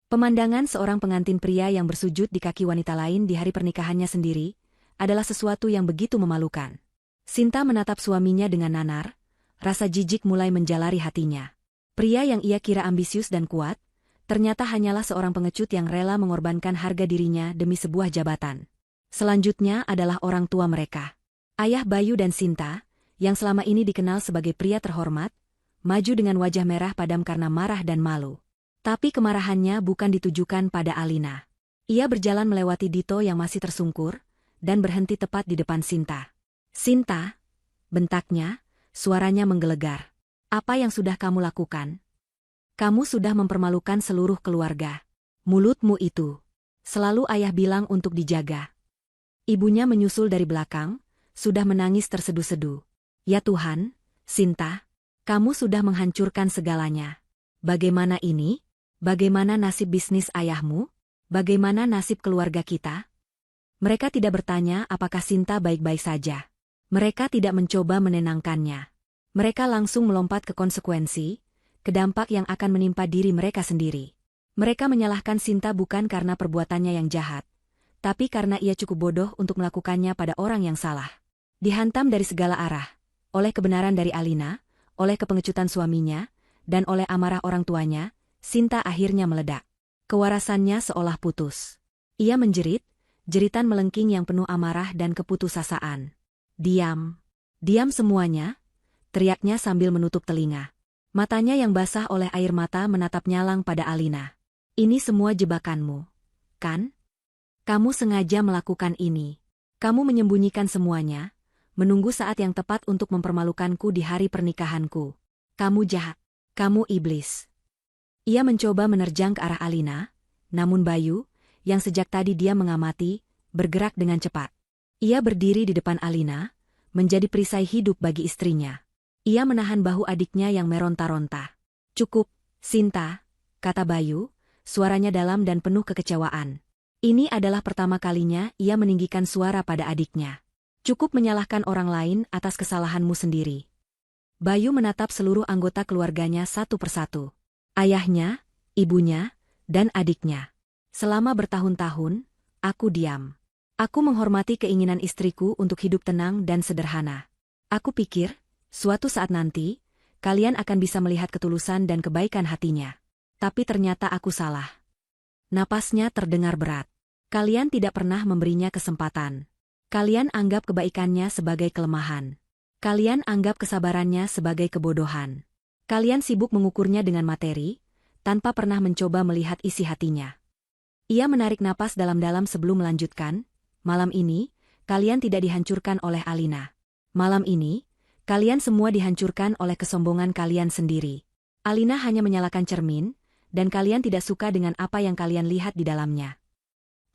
Pemandangan seorang pengantin pria yang bersujud di kaki wanita lain di hari pernikahannya sendiri adalah sesuatu yang begitu memalukan. Sinta menatap suaminya dengan nanar, rasa jijik mulai menjalari hatinya. Pria yang ia kira ambisius dan kuat, ternyata hanyalah seorang pengecut yang rela mengorbankan harga dirinya demi sebuah jabatan. Selanjutnya adalah orang tua mereka. Ayah Bayu dan Sinta, yang selama ini dikenal sebagai pria terhormat, maju dengan wajah merah padam karena marah dan malu. Tapi kemarahannya bukan ditujukan pada Alina. Ia berjalan melewati Dito yang masih tersungkur, dan berhenti tepat di depan Sinta. Sinta, bentaknya, suaranya menggelegar. Apa yang sudah kamu lakukan? Kamu sudah mempermalukan seluruh keluarga. Mulutmu itu. Selalu ayah bilang untuk dijaga. Ibunya menyusul dari belakang, sudah menangis terseduh-seduh. Ya Tuhan, Sinta, kamu sudah menghancurkan segalanya. Bagaimana ini? Bagaimana nasib bisnis ayahmu? Bagaimana nasib keluarga kita? Mereka tidak bertanya apakah Sinta baik-baik saja. Mereka tidak mencoba menenangkannya. Mereka langsung melompat ke konsekuensi, ke dampak yang akan menimpa diri mereka sendiri. Mereka menyalahkan Sinta bukan karena perbuatannya yang jahat, tapi karena ia cukup bodoh untuk melakukannya pada orang yang salah. Dihantam dari segala arah, oleh kebenaran dari Alina, oleh kepengecutan suaminya, dan oleh amarah orang tuanya, Sinta akhirnya meledak. Kewarasannya seolah putus. Ia menjerit, jeritan melengking yang penuh amarah dan keputusasaan. Diam. Diam semuanya, teriaknya sambil menutup telinga. Matanya yang basah oleh air mata menatap nyalang pada Alina. Ini semua jebakanmu, kan? Kamu sengaja melakukan ini. Kamu menyembunyikan semuanya, menunggu saat yang tepat untuk mempermalukanku di hari pernikahanku. Kamu jahat. Kamu iblis. Ia mencoba menerjang ke arah Alina, namun Bayu, yang sejak tadi dia mengamati, bergerak dengan cepat. Ia berdiri di depan Alina, menjadi perisai hidup bagi istrinya. Ia menahan bahu adiknya yang meronta-ronta. Cukup, Sinta, kata Bayu, suaranya dalam dan penuh kekecewaan. Ini adalah pertama kalinya ia meninggikan suara pada adiknya. Cukup menyalahkan orang lain atas kesalahanmu sendiri. Bayu menatap seluruh anggota keluarganya satu persatu. Ayahnya, ibunya, dan adiknya. Selama bertahun-tahun, aku diam. Aku menghormati keinginan istriku untuk hidup tenang dan sederhana. Aku pikir, suatu saat nanti, kalian akan bisa melihat ketulusan dan kebaikan hatinya. Tapi ternyata aku salah. Napasnya terdengar berat. Kalian tidak pernah memberinya kesempatan. Kalian anggap kebaikannya sebagai kelemahan. Kalian anggap kesabarannya sebagai kebodohan. Kalian sibuk mengukurnya dengan materi, tanpa pernah mencoba melihat isi hatinya. Ia menarik napas dalam-dalam sebelum melanjutkan, malam ini, kalian tidak dihancurkan oleh Alina. Malam ini, kalian semua dihancurkan oleh kesombongan kalian sendiri. Alina hanya menyalakan cermin, dan kalian tidak suka dengan apa yang kalian lihat di dalamnya.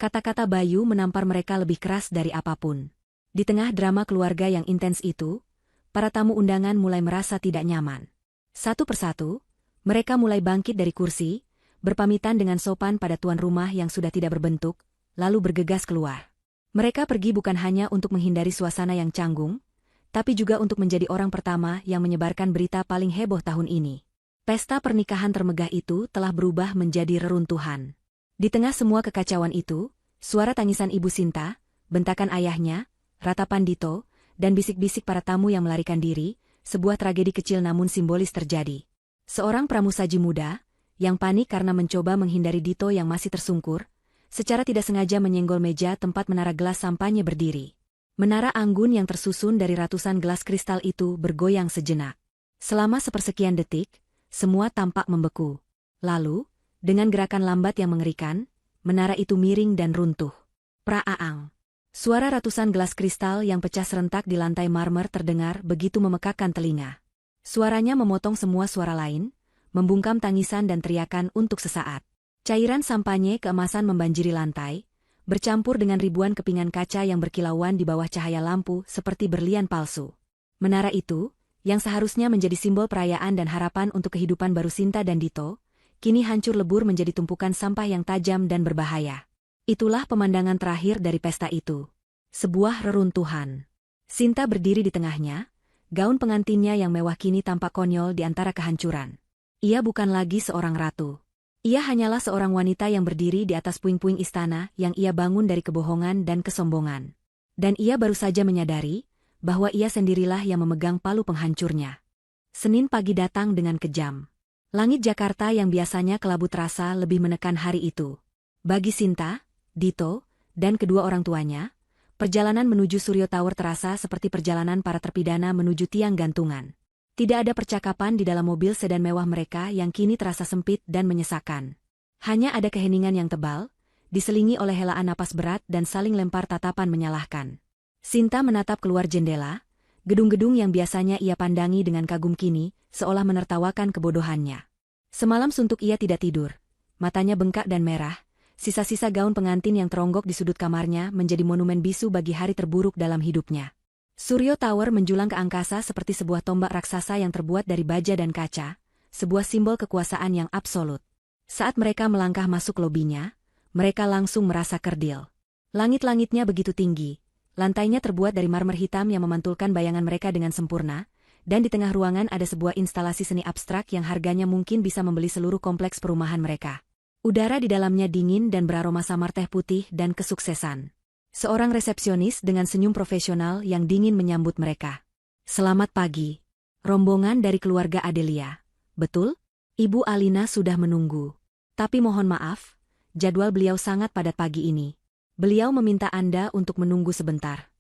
Kata-kata Bayu menampar mereka lebih keras dari apapun. Di tengah drama keluarga yang intens itu, para tamu undangan mulai merasa tidak nyaman. Satu persatu, mereka mulai bangkit dari kursi, berpamitan dengan sopan pada tuan rumah yang sudah tidak berbentuk, lalu bergegas keluar. Mereka pergi bukan hanya untuk menghindari suasana yang canggung, tapi juga untuk menjadi orang pertama yang menyebarkan berita paling heboh tahun ini. Pesta pernikahan termegah itu telah berubah menjadi reruntuhan. Di tengah semua kekacauan itu, suara tangisan Ibu Sinta, bentakan ayahnya, ratapan Dito, dan bisik-bisik para tamu yang melarikan diri, sebuah tragedi kecil namun simbolis terjadi. Seorang pramusaji muda, yang panik karena mencoba menghindari Dito yang masih tersungkur, secara tidak sengaja menyenggol meja tempat menara gelas sampahnya berdiri. Menara anggun yang tersusun dari ratusan gelas kristal itu bergoyang sejenak. Selama sepersekian detik, semua tampak membeku. Lalu, dengan gerakan lambat yang mengerikan, menara itu miring dan runtuh. Praaang. Suara ratusan gelas kristal yang pecah serentak di lantai marmer terdengar begitu memekakkan telinga. Suaranya memotong semua suara lain, membungkam tangisan dan teriakan untuk sesaat. Cairan sampanye keemasan membanjiri lantai, bercampur dengan ribuan kepingan kaca yang berkilauan di bawah cahaya lampu seperti berlian palsu. Menara itu, yang seharusnya menjadi simbol perayaan dan harapan untuk kehidupan baru Sinta dan Dito, kini hancur lebur menjadi tumpukan sampah yang tajam dan berbahaya. Itulah pemandangan terakhir dari pesta itu. Sebuah reruntuhan. Sinta berdiri di tengahnya, gaun pengantinnya yang mewah kini tampak konyol di antara kehancuran. Ia bukan lagi seorang ratu. Ia hanyalah seorang wanita yang berdiri di atas puing-puing istana yang ia bangun dari kebohongan dan kesombongan. Dan ia baru saja menyadari bahwa ia sendirilah yang memegang palu penghancurnya. Senin pagi datang dengan kejam. Langit Jakarta yang biasanya kelabu terasa lebih menekan hari itu. Bagi Sinta, Dito, dan kedua orang tuanya, perjalanan menuju Suryo Tower terasa seperti perjalanan para terpidana menuju tiang gantungan. Tidak ada percakapan di dalam mobil sedan mewah mereka yang kini terasa sempit dan menyesakan. Hanya ada keheningan yang tebal, diselingi oleh helaan napas berat dan saling lempar tatapan menyalahkan. Sinta menatap keluar jendela, gedung-gedung yang biasanya ia pandangi dengan kagum kini, seolah menertawakan kebodohannya. Semalam suntuk ia tidak tidur, matanya bengkak dan merah, sisa-sisa gaun pengantin yang teronggok di sudut kamarnya menjadi monumen bisu bagi hari terburuk dalam hidupnya. Suryo Tower menjulang ke angkasa seperti sebuah tombak raksasa yang terbuat dari baja dan kaca, sebuah simbol kekuasaan yang absolut. Saat mereka melangkah masuk lobinya, mereka langsung merasa kerdil. Langit-langitnya begitu tinggi, lantainya terbuat dari marmer hitam yang memantulkan bayangan mereka dengan sempurna, dan di tengah ruangan ada sebuah instalasi seni abstrak yang harganya mungkin bisa membeli seluruh kompleks perumahan mereka. Udara di dalamnya dingin dan beraroma samar teh putih dan kesuksesan. Seorang resepsionis dengan senyum profesional yang dingin menyambut mereka. Selamat pagi. Rombongan dari keluarga Adelia. Betul? Ibu Alina sudah menunggu. Tapi mohon maaf, jadwal beliau sangat padat pagi ini. Beliau meminta Anda untuk menunggu sebentar.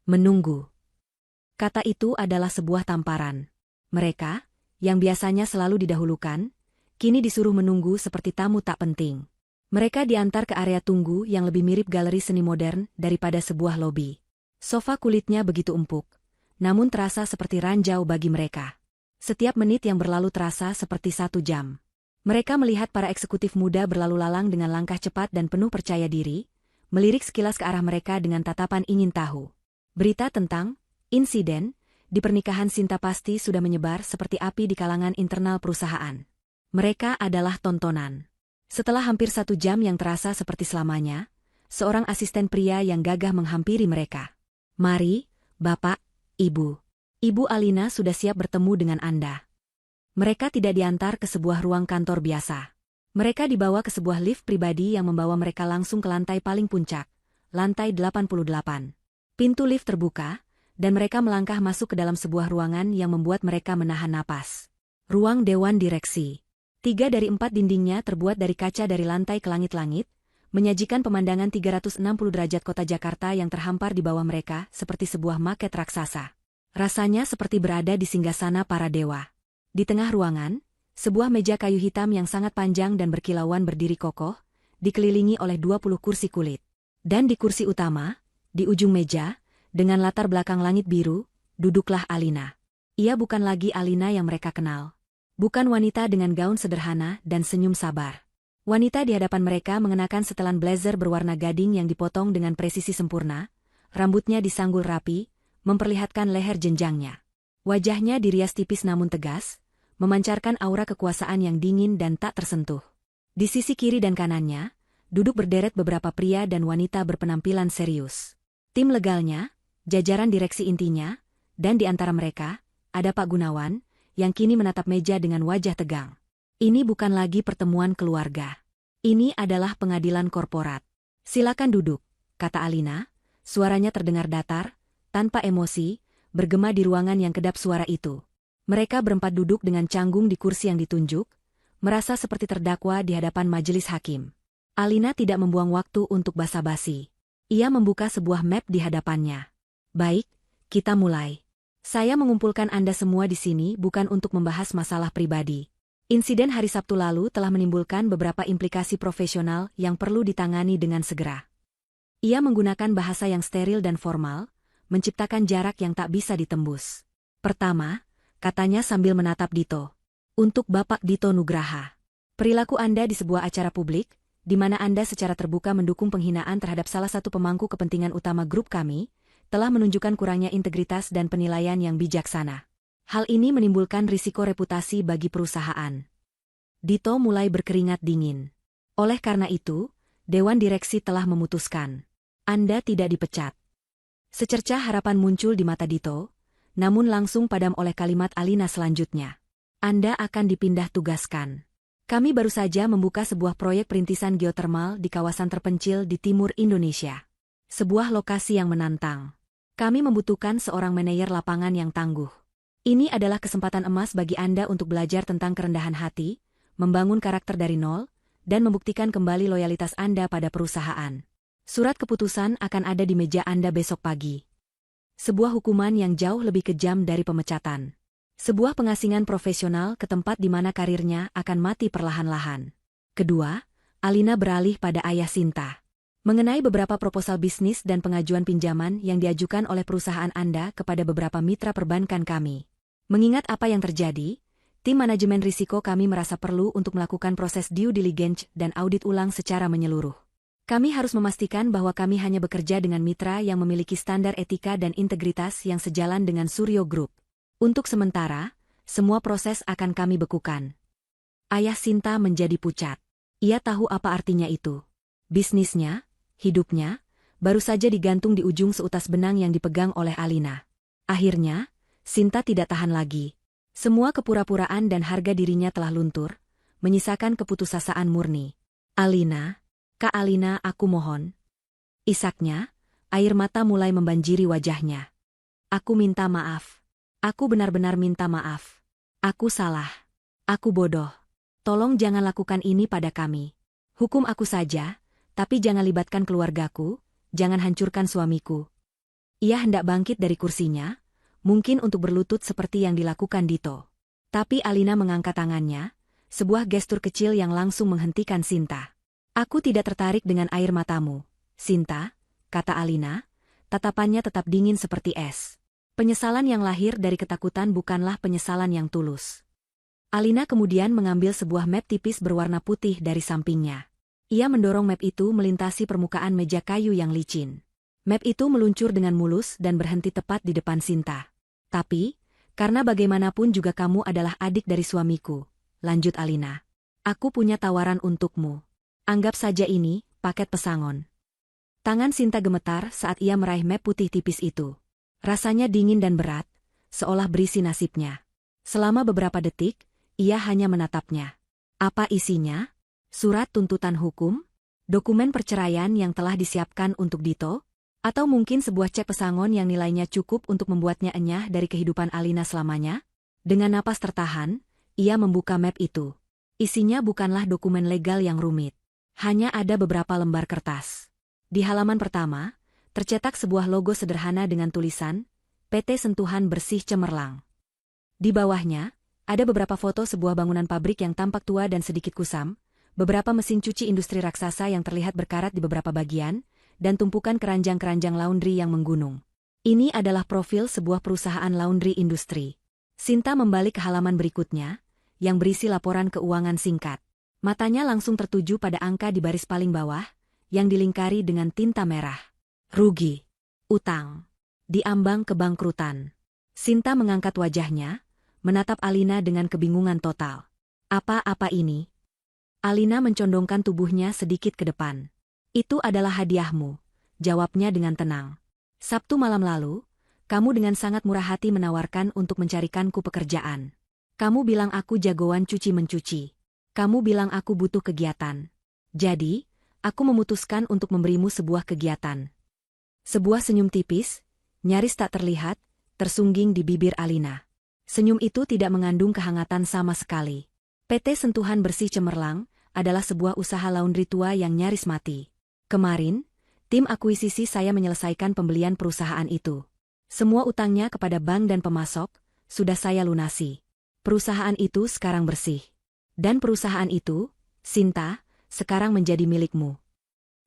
Menunggu. Kata itu adalah sebuah tamparan. Mereka, yang biasanya selalu didahulukan, kini disuruh menunggu seperti tamu tak penting. Mereka diantar ke area tunggu yang lebih mirip galeri seni modern daripada sebuah lobi. Sofa kulitnya begitu empuk, namun terasa seperti ranjau bagi mereka. Setiap menit yang berlalu terasa seperti 1 jam. Mereka melihat para eksekutif muda berlalu lalang dengan langkah cepat dan penuh percaya diri, melirik sekilas ke arah mereka dengan tatapan ingin tahu. Berita tentang insiden di pernikahan Sinta pasti sudah menyebar seperti api di kalangan internal perusahaan. Mereka adalah tontonan. Setelah hampir 1 jam yang terasa seperti selamanya, seorang asisten pria yang gagah menghampiri mereka. Mari, Bapak, Ibu. Ibu Alina sudah siap bertemu dengan Anda. Mereka tidak diantar ke sebuah ruang kantor biasa. Mereka dibawa ke sebuah lift pribadi yang membawa mereka langsung ke lantai paling puncak, lantai 88. Pintu lift terbuka, dan mereka melangkah masuk ke dalam sebuah ruangan yang membuat mereka menahan napas. Ruang Dewan Direksi. 3 dari 4 dindingnya terbuat dari kaca dari lantai ke langit-langit, menyajikan pemandangan 360 derajat kota Jakarta yang terhampar di bawah mereka seperti sebuah maket raksasa. Rasanya seperti berada di singgasana para dewa. Di tengah ruangan, sebuah meja kayu hitam yang sangat panjang dan berkilauan berdiri kokoh, dikelilingi oleh 20 kursi kulit. Dan di kursi utama, di ujung meja, dengan latar belakang langit biru, duduklah Alina. Ia bukan lagi Alina yang mereka kenal. Bukan wanita dengan gaun sederhana dan senyum sabar. Wanita di hadapan mereka mengenakan setelan blazer berwarna gading yang dipotong dengan presisi sempurna, rambutnya disanggul rapi, memperlihatkan leher jenjangnya. Wajahnya dirias tipis namun tegas, memancarkan aura kekuasaan yang dingin dan tak tersentuh. Di sisi kiri dan kanannya, duduk berderet beberapa pria dan wanita berpenampilan serius. Tim legalnya, jajaran direksi intinya, dan di antara mereka, ada Pak Gunawan, yang kini menatap meja dengan wajah tegang. Ini bukan lagi pertemuan keluarga. Ini adalah pengadilan korporat. Silakan duduk, kata Alina. Suaranya terdengar datar, tanpa emosi, bergema di ruangan yang kedap suara itu. Mereka berempat duduk dengan canggung di kursi yang ditunjuk, merasa seperti terdakwa di hadapan majelis hakim. Alina tidak membuang waktu untuk basa-basi. Ia membuka sebuah map di hadapannya. Baik, kita mulai. Saya mengumpulkan Anda semua di sini bukan untuk membahas masalah pribadi. Insiden hari Sabtu lalu telah menimbulkan beberapa implikasi profesional yang perlu ditangani dengan segera. Ia menggunakan bahasa yang steril dan formal, menciptakan jarak yang tak bisa ditembus. Pertama, katanya sambil menatap Dito. Untuk Bapak Dito Nugraha. Perilaku Anda di sebuah acara publik, di mana Anda secara terbuka mendukung penghinaan terhadap salah satu pemangku kepentingan utama grup kami, telah menunjukkan kurangnya integritas dan penilaian yang bijaksana. Hal ini menimbulkan risiko reputasi bagi perusahaan. Dito mulai berkeringat dingin. Oleh karena itu, Dewan Direksi telah memutuskan. Anda tidak dipecat. Secercah harapan muncul di mata Dito, namun langsung padam oleh kalimat Alina selanjutnya. Anda akan dipindah tugaskan. Kami baru saja membuka sebuah proyek perintisan geotermal di kawasan terpencil di timur Indonesia. Sebuah lokasi yang menantang. Kami membutuhkan seorang manajer lapangan yang tangguh. Ini adalah kesempatan emas bagi Anda untuk belajar tentang kerendahan hati, membangun karakter dari nol, dan membuktikan kembali loyalitas Anda pada perusahaan. Surat keputusan akan ada di meja Anda besok pagi. Sebuah hukuman yang jauh lebih kejam dari pemecatan. Sebuah pengasingan profesional ke tempat di mana karirnya akan mati perlahan-lahan. Kedua, Alina beralih pada ayah Sinta. Mengenai beberapa proposal bisnis dan pengajuan pinjaman yang diajukan oleh perusahaan Anda kepada beberapa mitra perbankan kami. Mengingat apa yang terjadi, tim manajemen risiko kami merasa perlu untuk melakukan proses due diligence dan audit ulang secara menyeluruh. Kami harus memastikan bahwa kami hanya bekerja dengan mitra yang memiliki standar etika dan integritas yang sejalan dengan Suryo Group. Untuk sementara, semua proses akan kami bekukan. Ayah Sinta menjadi pucat. Ia tahu apa artinya itu. Bisnisnya, hidupnya, baru saja digantung di ujung seutas benang yang dipegang oleh Alina. Akhirnya, Sinta tidak tahan lagi. Semua kepura-puraan dan harga dirinya telah luntur, menyisakan keputusasaan murni. Alina, Kak Alina, aku mohon. Isaknya, air mata mulai membanjiri wajahnya. Aku minta maaf. Aku benar-benar minta maaf. Aku salah. Aku bodoh. Tolong jangan lakukan ini pada kami. Hukum aku saja, tapi jangan libatkan keluargaku, jangan hancurkan suamiku. Ia hendak bangkit dari kursinya, mungkin untuk berlutut seperti yang dilakukan Dito. Tapi Alina mengangkat tangannya, sebuah gestur kecil yang langsung menghentikan Sinta. Aku tidak tertarik dengan air matamu, Sinta, kata Alina, tatapannya tetap dingin seperti es. Penyesalan yang lahir dari ketakutan bukanlah penyesalan yang tulus. Alina kemudian mengambil sebuah map tipis berwarna putih dari sampingnya. Ia mendorong map itu melintasi permukaan meja kayu yang licin. Map itu meluncur dengan mulus dan berhenti tepat di depan Sinta. Tapi, karena bagaimanapun juga kamu adalah adik dari suamiku, lanjut Alina. Aku punya tawaran untukmu. Anggap saja ini, paket pesangon. Tangan Sinta gemetar saat ia meraih map putih tipis itu. Rasanya dingin dan berat, seolah berisi nasibnya. Selama beberapa detik, ia hanya menatapnya. Apa isinya? Surat tuntutan hukum? Dokumen perceraian yang telah disiapkan untuk Dito? Atau mungkin sebuah cek pesangon yang nilainya cukup untuk membuatnya enyah dari kehidupan Alina selamanya? Dengan napas tertahan, ia membuka map itu. Isinya bukanlah dokumen legal yang rumit. Hanya ada beberapa lembar kertas. Di halaman pertama, tercetak sebuah logo sederhana dengan tulisan, PT Sentuhan Bersih Cemerlang. Di bawahnya, ada beberapa foto sebuah bangunan pabrik yang tampak tua dan sedikit kusam, beberapa mesin cuci industri raksasa yang terlihat berkarat di beberapa bagian, dan tumpukan keranjang-keranjang laundry yang menggunung. Ini adalah profil sebuah perusahaan laundry industri. Sinta membalik ke halaman berikutnya, yang berisi laporan keuangan singkat. Matanya langsung tertuju pada angka di baris paling bawah, yang dilingkari dengan tinta merah. Rugi. Utang. Diambang kebangkrutan. Sinta mengangkat wajahnya, menatap Alina dengan kebingungan total. Apa-apa ini? Alina mencondongkan tubuhnya sedikit ke depan. Itu adalah hadiahmu, jawabnya dengan tenang. Sabtu malam lalu, kamu dengan sangat murah hati menawarkan untuk mencarikanku pekerjaan. Kamu bilang aku jagoan cuci-mencuci. Kamu bilang aku butuh kegiatan. Jadi, aku memutuskan untuk memberimu sebuah kegiatan. Sebuah senyum tipis, nyaris tak terlihat, tersungging di bibir Alina. Senyum itu tidak mengandung kehangatan sama sekali. PT Sentuhan Bersih Cemerlang adalah sebuah usaha laundry tua yang nyaris mati. Kemarin, tim akuisisi saya menyelesaikan pembelian perusahaan itu. Semua utangnya kepada bank dan pemasok sudah saya lunasi. Perusahaan itu sekarang bersih. Dan perusahaan itu, Sinta, sekarang menjadi milikmu.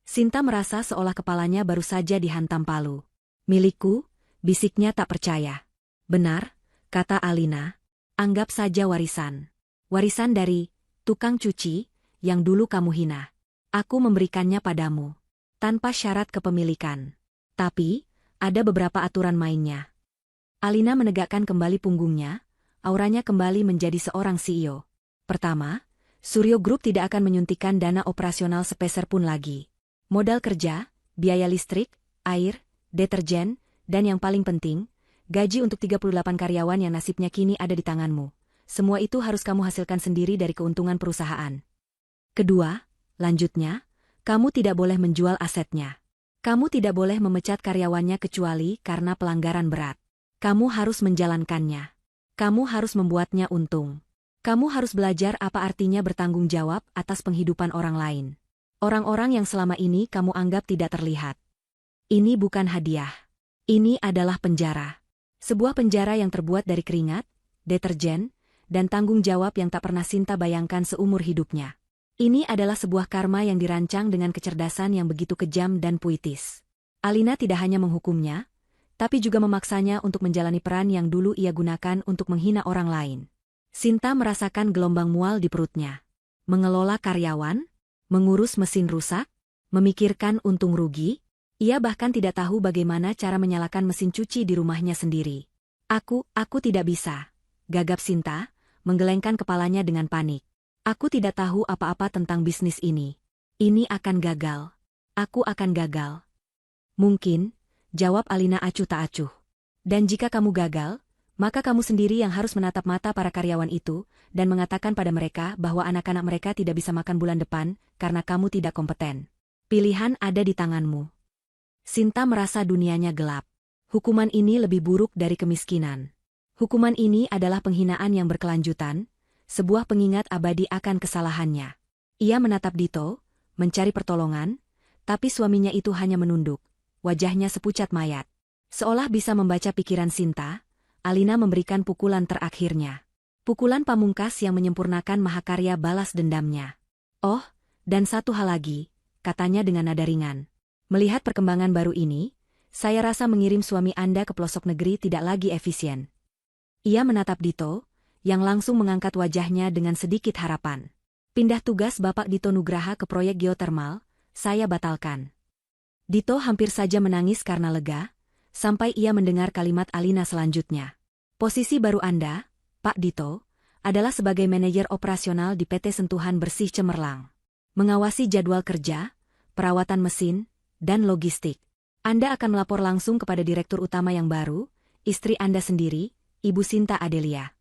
Sinta merasa seolah kepalanya baru saja dihantam palu. Milikku, bisiknya tak percaya. Benar, kata Alina. Anggap saja warisan. Warisan dari tukang cuci yang dulu kamu hina. Aku memberikannya padamu. Tanpa syarat kepemilikan. Tapi, ada beberapa aturan mainnya. Alina menegakkan kembali punggungnya, auranya kembali menjadi seorang CEO. Pertama, Suryo Group tidak akan menyuntikkan dana operasional sepeser pun lagi. Modal kerja, biaya listrik, air, deterjen, dan yang paling penting, gaji untuk 38 karyawan yang nasibnya kini ada di tanganmu. Semua itu harus kamu hasilkan sendiri dari keuntungan perusahaan. Kedua, lanjutnya, kamu tidak boleh menjual asetnya. Kamu tidak boleh memecat karyawannya kecuali karena pelanggaran berat. Kamu harus menjalankannya. Kamu harus membuatnya untung. Kamu harus belajar apa artinya bertanggung jawab atas penghidupan orang lain. Orang-orang yang selama ini kamu anggap tidak terlihat. Ini bukan hadiah. Ini adalah penjara. Sebuah penjara yang terbuat dari keringat, deterjen, dan tanggung jawab yang tak pernah Sinta bayangkan seumur hidupnya. Ini adalah sebuah karma yang dirancang dengan kecerdasan yang begitu kejam dan puitis. Alina tidak hanya menghukumnya, tapi juga memaksanya untuk menjalani peran yang dulu ia gunakan untuk menghina orang lain. Sinta merasakan gelombang mual di perutnya. Mengelola karyawan, mengurus mesin rusak, memikirkan untung rugi, ia bahkan tidak tahu bagaimana cara menyalakan mesin cuci di rumahnya sendiri. Aku tidak bisa, gagap Sinta, menggelengkan kepalanya dengan panik. Aku tidak tahu apa-apa tentang bisnis ini. Ini akan gagal. Aku akan gagal. Mungkin, jawab Alina acuh tak acuh. Dan jika kamu gagal, maka kamu sendiri yang harus menatap mata para karyawan itu dan mengatakan pada mereka bahwa anak-anak mereka tidak bisa makan bulan depan karena kamu tidak kompeten. Pilihan ada di tanganmu. Sinta merasa dunianya gelap. Hukuman ini lebih buruk dari kemiskinan. Hukuman ini adalah penghinaan yang berkelanjutan, sebuah pengingat abadi akan kesalahannya. Ia menatap Dito, mencari pertolongan, tapi suaminya itu hanya menunduk, wajahnya sepucat mayat. Seolah bisa membaca pikiran Sinta, Alina memberikan pukulan terakhirnya. Pukulan pamungkas yang menyempurnakan mahakarya balas dendamnya. Oh, dan satu hal lagi, katanya dengan nada ringan. Melihat perkembangan baru ini, saya rasa mengirim suami Anda ke pelosok negeri tidak lagi efisien. Ia menatap Dito, yang langsung mengangkat wajahnya dengan sedikit harapan. Pindah tugas Bapak Dito Nugraha ke proyek geotermal, saya batalkan. Dito hampir saja menangis karena lega, sampai ia mendengar kalimat Alina selanjutnya. Posisi baru Anda, Pak Dito, adalah sebagai manajer operasional di PT Sentuhan Bersih Cemerlang. Mengawasi jadwal kerja, perawatan mesin, dan logistik. Anda akan melapor langsung kepada direktur utama yang baru, istri Anda sendiri, Ibu Sinta Adelia.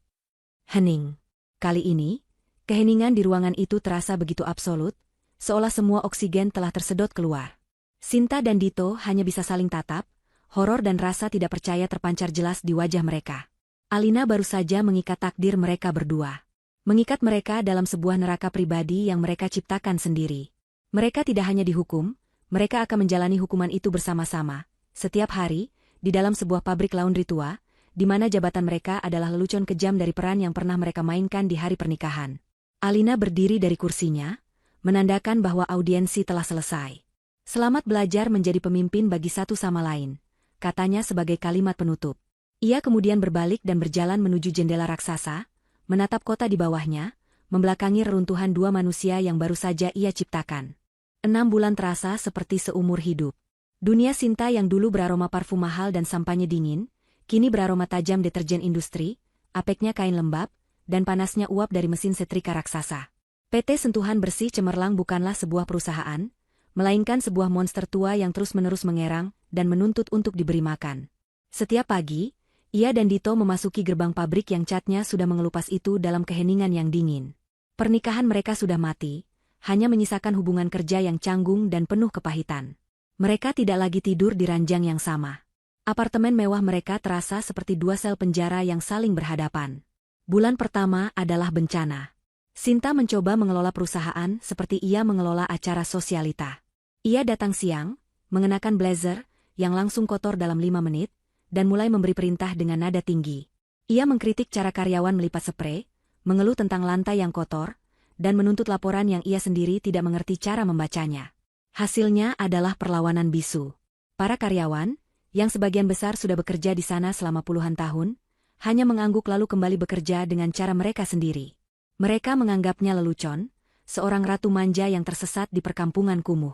Hening. Kali ini, keheningan di ruangan itu terasa begitu absolut, seolah semua oksigen telah tersedot keluar. Sinta dan Dito hanya bisa saling tatap, horor dan rasa tidak percaya terpancar jelas di wajah mereka. Alina baru saja mengikat takdir mereka berdua. Mengikat mereka dalam sebuah neraka pribadi yang mereka ciptakan sendiri. Mereka tidak hanya dihukum, mereka akan menjalani hukuman itu bersama-sama, setiap hari, di dalam sebuah pabrik laundry tua, di mana jabatan mereka adalah lelucon kejam dari peran yang pernah mereka mainkan di hari pernikahan. Alina berdiri dari kursinya, menandakan bahwa audiensi telah selesai. Selamat belajar menjadi pemimpin bagi satu sama lain, katanya sebagai kalimat penutup. Ia kemudian berbalik dan berjalan menuju jendela raksasa, menatap kota di bawahnya, membelakangi reruntuhan dua manusia yang baru saja ia ciptakan. 6 bulan terasa seperti seumur hidup. Dunia Sinta yang dulu beraroma parfum mahal dan sampahnya dingin, kini beraroma tajam deterjen industri, apeknya kain lembab, dan panasnya uap dari mesin setrika raksasa. PT Sentuhan Bersih Cemerlang bukanlah sebuah perusahaan, melainkan sebuah monster tua yang terus-menerus mengerang dan menuntut untuk diberi makan. Setiap pagi, Ia dan Dito memasuki gerbang pabrik yang catnya sudah mengelupas itu dalam keheningan yang dingin. Pernikahan mereka sudah mati, hanya menyisakan hubungan kerja yang canggung dan penuh kepahitan. Mereka tidak lagi tidur di ranjang yang sama. Apartemen mewah mereka terasa seperti dua sel penjara yang saling berhadapan. Bulan pertama adalah bencana. Sinta mencoba mengelola perusahaan seperti ia mengelola acara sosialita. Ia datang siang, mengenakan blazer, yang langsung kotor dalam 5 menit, dan mulai memberi perintah dengan nada tinggi. Ia mengkritik cara karyawan melipat sprei, mengeluh tentang lantai yang kotor, dan menuntut laporan yang ia sendiri tidak mengerti cara membacanya. Hasilnya adalah perlawanan bisu. Para karyawan, yang sebagian besar sudah bekerja di sana selama puluhan tahun, hanya mengangguk lalu kembali bekerja dengan cara mereka sendiri. Mereka menganggapnya lelucon, seorang ratu manja yang tersesat di perkampungan kumuh.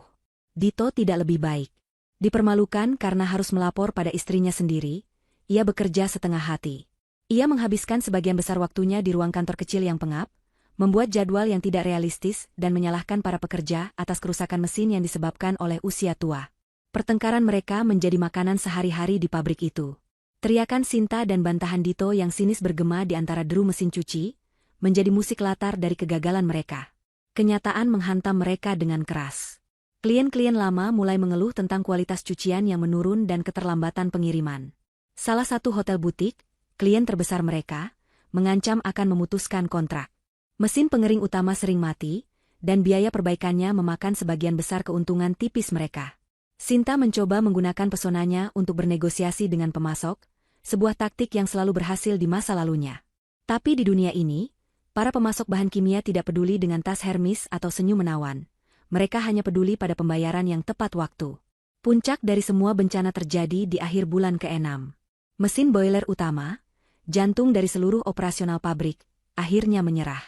Dito tidak lebih baik. Dipermalukan karena harus melapor pada istrinya sendiri, ia bekerja setengah hati. Ia menghabiskan sebagian besar waktunya di ruang kantor kecil yang pengap, membuat jadwal yang tidak realistis dan menyalahkan para pekerja atas kerusakan mesin yang disebabkan oleh usia tua. Pertengkaran mereka menjadi makanan sehari-hari di pabrik itu. Teriakan Sinta dan bantahan Dito yang sinis bergema di antara deru mesin cuci, menjadi musik latar dari kegagalan mereka. Kenyataan menghantam mereka dengan keras. Klien-klien lama mulai mengeluh tentang kualitas cucian yang menurun dan keterlambatan pengiriman. Salah satu hotel butik, klien terbesar mereka, mengancam akan memutuskan kontrak. Mesin pengering utama sering mati, dan biaya perbaikannya memakan sebagian besar keuntungan tipis mereka. Sinta mencoba menggunakan pesonanya untuk bernegosiasi dengan pemasok, sebuah taktik yang selalu berhasil di masa lalunya. Tapi di dunia ini, para pemasok bahan kimia tidak peduli dengan tas Hermes atau senyum menawan. Mereka hanya peduli pada pembayaran yang tepat waktu. Puncak dari semua bencana terjadi di akhir bulan ke-6. Mesin boiler utama, jantung dari seluruh operasional pabrik, akhirnya menyerah.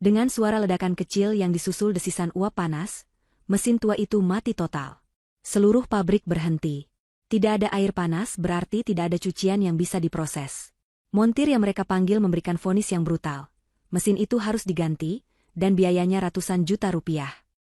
Dengan suara ledakan kecil yang disusul desisan uap panas, mesin tua itu mati total. Seluruh pabrik berhenti. Tidak ada air panas berarti tidak ada cucian yang bisa diproses. Montir yang mereka panggil memberikan vonis yang brutal. Mesin itu harus diganti, dan biayanya ratusan juta rupiah.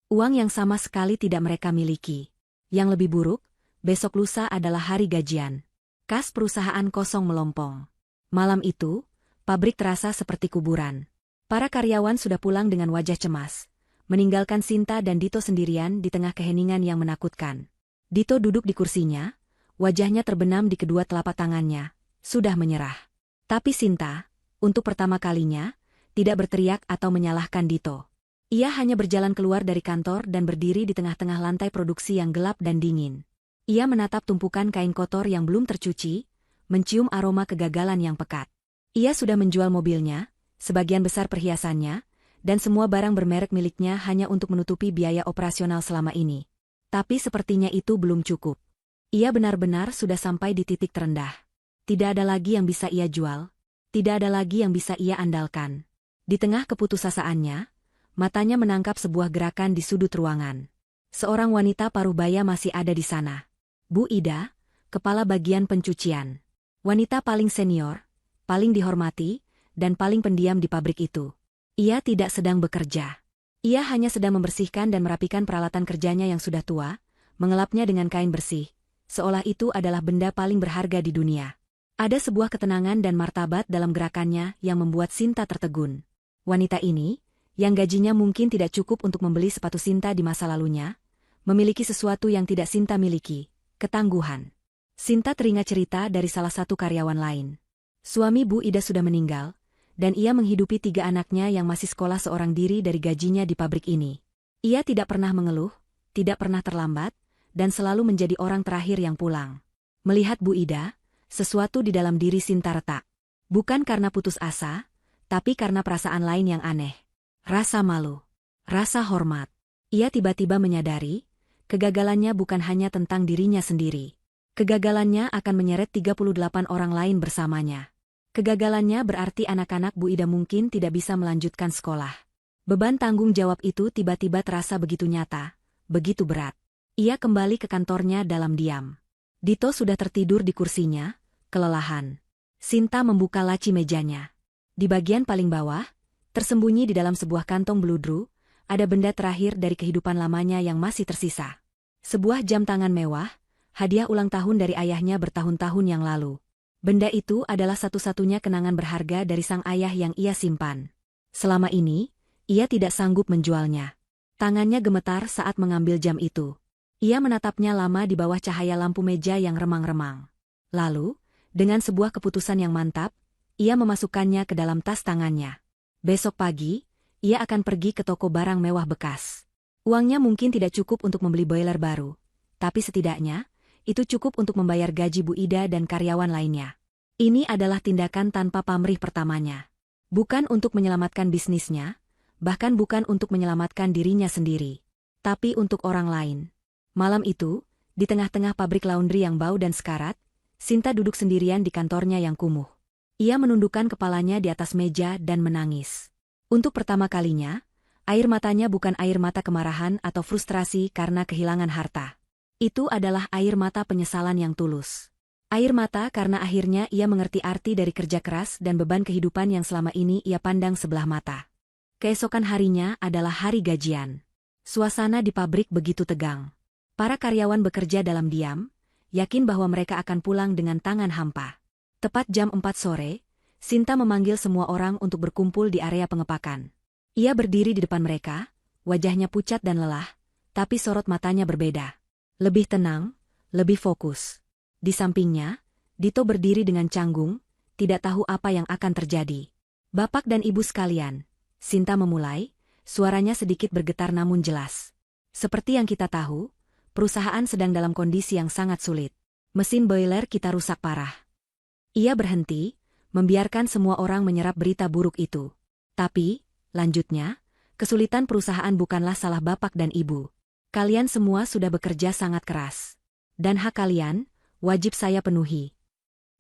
Uang yang sama sekali tidak mereka miliki. Yang lebih buruk, besok lusa adalah hari gajian. Kas perusahaan kosong melompong. Malam itu, pabrik terasa seperti kuburan. Para karyawan sudah pulang dengan wajah cemas, meninggalkan Sinta dan Dito sendirian di tengah keheningan yang menakutkan. Dito duduk di kursinya, wajahnya terbenam di kedua telapak tangannya, sudah menyerah. Tapi Sinta, untuk pertama kalinya, tidak berteriak atau menyalahkan Dito. Ia hanya berjalan keluar dari kantor dan berdiri di tengah-tengah lantai produksi yang gelap dan dingin. Ia menatap tumpukan kain kotor yang belum tercuci, mencium aroma kegagalan yang pekat. Ia sudah menjual mobilnya, sebagian besar perhiasannya, dan semua barang bermerek miliknya hanya untuk menutupi biaya operasional selama ini. Tapi sepertinya itu belum cukup. Ia benar-benar sudah sampai di titik terendah. Tidak ada lagi yang bisa ia jual, tidak ada lagi yang bisa ia andalkan. Di tengah keputusasaannya, matanya menangkap sebuah gerakan di sudut ruangan. Seorang wanita parubaya masih ada di sana. Bu Ida, kepala bagian pencucian. Wanita paling senior, paling dihormati, dan paling pendiam di pabrik itu. Ia tidak sedang bekerja. Ia hanya sedang membersihkan dan merapikan peralatan kerjanya yang sudah tua, mengelapnya dengan kain bersih, seolah itu adalah benda paling berharga di dunia. Ada sebuah ketenangan dan martabat dalam gerakannya yang membuat Sinta tertegun. Wanita ini, yang gajinya mungkin tidak cukup untuk membeli sepatu Sinta di masa lalunya, memiliki sesuatu yang tidak Sinta miliki, ketangguhan. Sinta teringat cerita dari salah satu karyawan lain. Suami Bu Ida sudah meninggal, dan ia menghidupi 3 anaknya yang masih sekolah seorang diri dari gajinya di pabrik ini. Ia tidak pernah mengeluh, tidak pernah terlambat, dan selalu menjadi orang terakhir yang pulang. Melihat Bu Ida, sesuatu di dalam diri Sinta retak. Bukan karena putus asa, tapi karena perasaan lain yang aneh. Rasa malu, rasa hormat. Ia tiba-tiba menyadari, kegagalannya bukan hanya tentang dirinya sendiri. Kegagalannya akan menyeret 38 orang lain bersamanya. Kegagalannya berarti anak-anak Bu Ida mungkin tidak bisa melanjutkan sekolah. Beban tanggung jawab itu tiba-tiba terasa begitu nyata, begitu berat. Ia kembali ke kantornya dalam diam. Dito sudah tertidur di kursinya, kelelahan. Sinta membuka laci mejanya. Di bagian paling bawah, tersembunyi di dalam sebuah kantong beludru, ada benda terakhir dari kehidupan lamanya yang masih tersisa. Sebuah jam tangan mewah, hadiah ulang tahun dari ayahnya bertahun-tahun yang lalu. Benda itu adalah satu-satunya kenangan berharga dari sang ayah yang ia simpan. Selama ini, ia tidak sanggup menjualnya. Tangannya gemetar saat mengambil jam itu. Ia menatapnya lama di bawah cahaya lampu meja yang remang-remang. Lalu, dengan sebuah keputusan yang mantap, ia memasukkannya ke dalam tas tangannya. Besok pagi, ia akan pergi ke toko barang mewah bekas. Uangnya mungkin tidak cukup untuk membeli boiler baru, tapi setidaknya, itu cukup untuk membayar gaji Bu Ida dan karyawan lainnya. Ini adalah tindakan tanpa pamrih pertamanya. Bukan untuk menyelamatkan bisnisnya, bahkan bukan untuk menyelamatkan dirinya sendiri, tapi untuk orang lain. Malam itu, di tengah-tengah pabrik laundry yang bau dan sekarat, Sinta duduk sendirian di kantornya yang kumuh. Ia menundukkan kepalanya di atas meja dan menangis. Untuk pertama kalinya, air matanya bukan air mata kemarahan atau frustrasi karena kehilangan harta. Itu adalah air mata penyesalan yang tulus. Air mata karena akhirnya ia mengerti arti dari kerja keras dan beban kehidupan yang selama ini ia pandang sebelah mata. Keesokan harinya adalah hari gajian. Suasana di pabrik begitu tegang. Para karyawan bekerja dalam diam, yakin bahwa mereka akan pulang dengan tangan hampa. Tepat jam 4 sore, Sinta memanggil semua orang untuk berkumpul di area pengepakan. Ia berdiri di depan mereka, wajahnya pucat dan lelah, tapi sorot matanya berbeda. Lebih tenang, lebih fokus. Di sampingnya, Dito berdiri dengan canggung, tidak tahu apa yang akan terjadi. Bapak dan Ibu sekalian, Sinta memulai, suaranya sedikit bergetar namun jelas. Seperti yang kita tahu, perusahaan sedang dalam kondisi yang sangat sulit. Mesin boiler kita rusak parah. Ia berhenti, membiarkan semua orang menyerap berita buruk itu. Tapi, lanjutnya, kesulitan perusahaan bukanlah salah Bapak dan Ibu. Kalian semua sudah bekerja sangat keras. Dan hak kalian, wajib saya penuhi.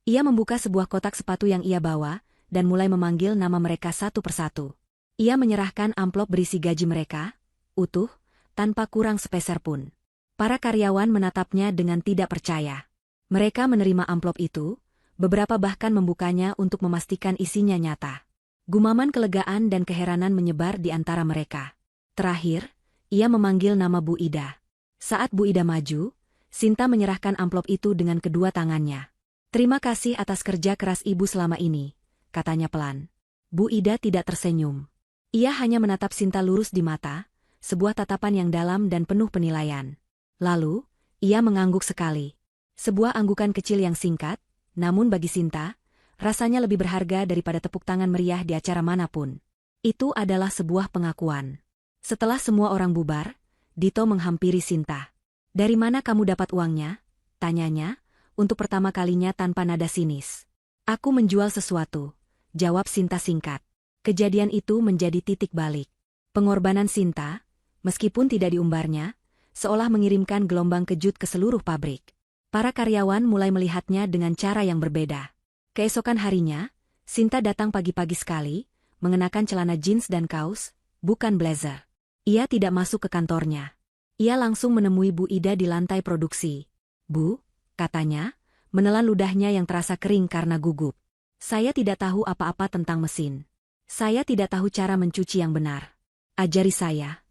Ia membuka sebuah kotak sepatu yang ia bawa, dan mulai memanggil nama mereka satu persatu. Ia menyerahkan amplop berisi gaji mereka, utuh, tanpa kurang sepeser pun. Para karyawan menatapnya dengan tidak percaya. Mereka menerima amplop itu, beberapa bahkan membukanya untuk memastikan isinya nyata. Gumaman kelegaan dan keheranan menyebar di antara mereka. Terakhir, ia memanggil nama Bu Ida. Saat Bu Ida maju, Sinta menyerahkan amplop itu dengan kedua tangannya. Terima kasih atas kerja keras Ibu selama ini, katanya pelan. Bu Ida tidak tersenyum. Ia hanya menatap Sinta lurus di mata, sebuah tatapan yang dalam dan penuh penilaian. Lalu, ia mengangguk sekali. Sebuah anggukan kecil yang singkat, namun bagi Sinta, rasanya lebih berharga daripada tepuk tangan meriah di acara manapun. Itu adalah sebuah pengakuan. Setelah semua orang bubar, Dito menghampiri Sinta. Dari mana kamu dapat uangnya? Tanyanya, untuk pertama kalinya tanpa nada sinis. Aku menjual sesuatu, jawab Sinta singkat. Kejadian itu menjadi titik balik. Pengorbanan Sinta, meskipun tidak diumbarnya, seolah mengirimkan gelombang kejut ke seluruh pabrik. Para karyawan mulai melihatnya dengan cara yang berbeda. Keesokan harinya, Sinta datang pagi-pagi sekali, mengenakan celana jeans dan kaos, bukan blazer. Ia tidak masuk ke kantornya. Ia langsung menemui Bu Ida di lantai produksi. Bu, katanya, menelan ludahnya yang terasa kering karena gugup. Saya tidak tahu apa-apa tentang mesin. Saya tidak tahu cara mencuci yang benar. Ajari saya.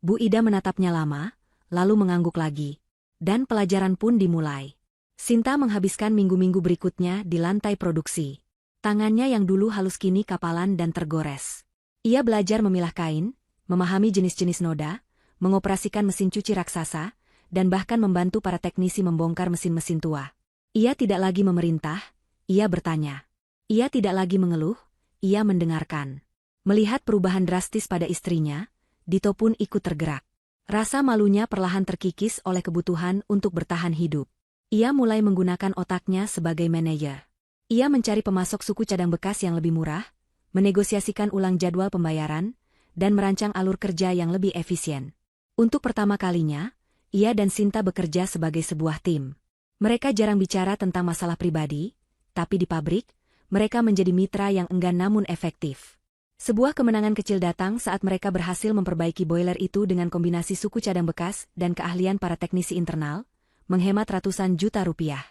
Bu Ida menatapnya lama, lalu mengangguk lagi. Dan pelajaran pun dimulai. Sinta menghabiskan minggu-minggu berikutnya di lantai produksi. Tangannya yang dulu halus kini kapalan dan tergores. Ia belajar memilah kain, memahami jenis-jenis noda, mengoperasikan mesin cuci raksasa, dan bahkan membantu para teknisi membongkar mesin-mesin tua. Ia tidak lagi memerintah, ia bertanya. Ia tidak lagi mengeluh, ia mendengarkan. Melihat perubahan drastis pada istrinya, Dito pun ikut tergerak. Rasa malunya perlahan terkikis oleh kebutuhan untuk bertahan hidup. Ia mulai menggunakan otaknya sebagai manajer. Ia mencari pemasok suku cadang bekas yang lebih murah, menegosiasikan ulang jadwal pembayaran, dan merancang alur kerja yang lebih efisien. Untuk pertama kalinya, ia dan Sinta bekerja sebagai sebuah tim. Mereka jarang bicara tentang masalah pribadi, tapi di pabrik, mereka menjadi mitra yang enggan namun efektif. Sebuah kemenangan kecil datang saat mereka berhasil memperbaiki boiler itu dengan kombinasi suku cadang bekas dan keahlian para teknisi internal, menghemat ratusan juta rupiah.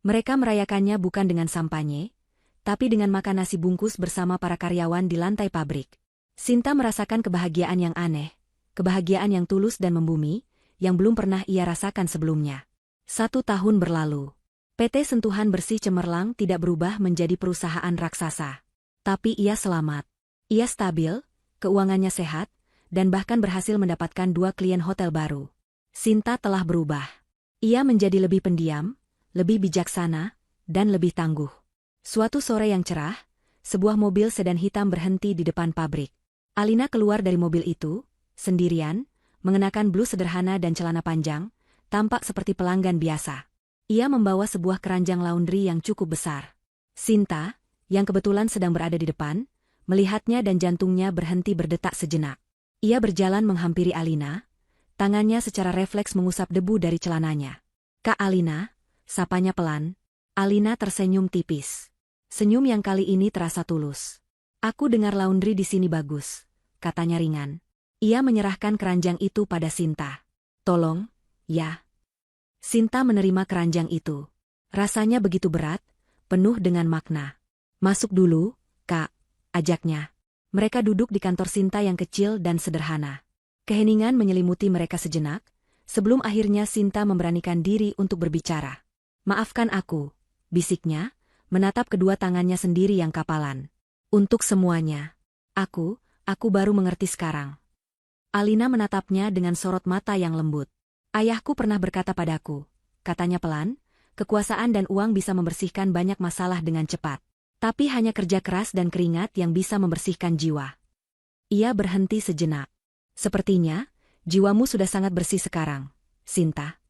Mereka merayakannya bukan dengan sampanye, tapi dengan makan nasi bungkus bersama para karyawan di lantai pabrik. Sinta merasakan kebahagiaan yang aneh, kebahagiaan yang tulus dan membumi, yang belum pernah ia rasakan sebelumnya. 1 tahun berlalu. PT Sentuhan Bersih Cemerlang tidak berubah menjadi perusahaan raksasa. Tapi ia selamat. Ia stabil, keuangannya sehat, dan bahkan berhasil mendapatkan 2 klien hotel baru. Sinta telah berubah. Ia menjadi lebih pendiam, lebih bijaksana, dan lebih tangguh. Suatu sore yang cerah, sebuah mobil sedan hitam berhenti di depan pabrik. Alina keluar dari mobil itu, sendirian, mengenakan blus sederhana dan celana panjang, tampak seperti pelanggan biasa. Ia membawa sebuah keranjang laundry yang cukup besar. Sinta, yang kebetulan sedang berada di depan, melihatnya dan jantungnya berhenti berdetak sejenak. Ia berjalan menghampiri Alina, tangannya secara refleks mengusap debu dari celananya. "Kak Alina," sapanya pelan. Alina tersenyum tipis. Senyum yang kali ini terasa tulus. "Aku dengar laundry di sini bagus," katanya ringan. Ia menyerahkan keranjang itu pada Sinta. "Tolong, ya." Sinta menerima keranjang itu. Rasanya begitu berat, penuh dengan makna. "Masuk dulu, Kak," ajaknya. Mereka duduk di kantor Sinta yang kecil dan sederhana. Keheningan menyelimuti mereka sejenak, sebelum akhirnya Sinta memberanikan diri untuk berbicara. "Maafkan aku," bisiknya, menatap kedua tangannya sendiri yang kapalan. "Untuk semuanya. Aku baru mengerti sekarang." Alina menatapnya dengan sorot mata yang lembut. "Ayahku pernah berkata padaku," katanya pelan, "kekuasaan dan uang bisa membersihkan banyak masalah dengan cepat. Tapi hanya kerja keras dan keringat yang bisa membersihkan jiwa." Ia berhenti sejenak. "Sepertinya, jiwamu sudah sangat bersih sekarang, Sinta."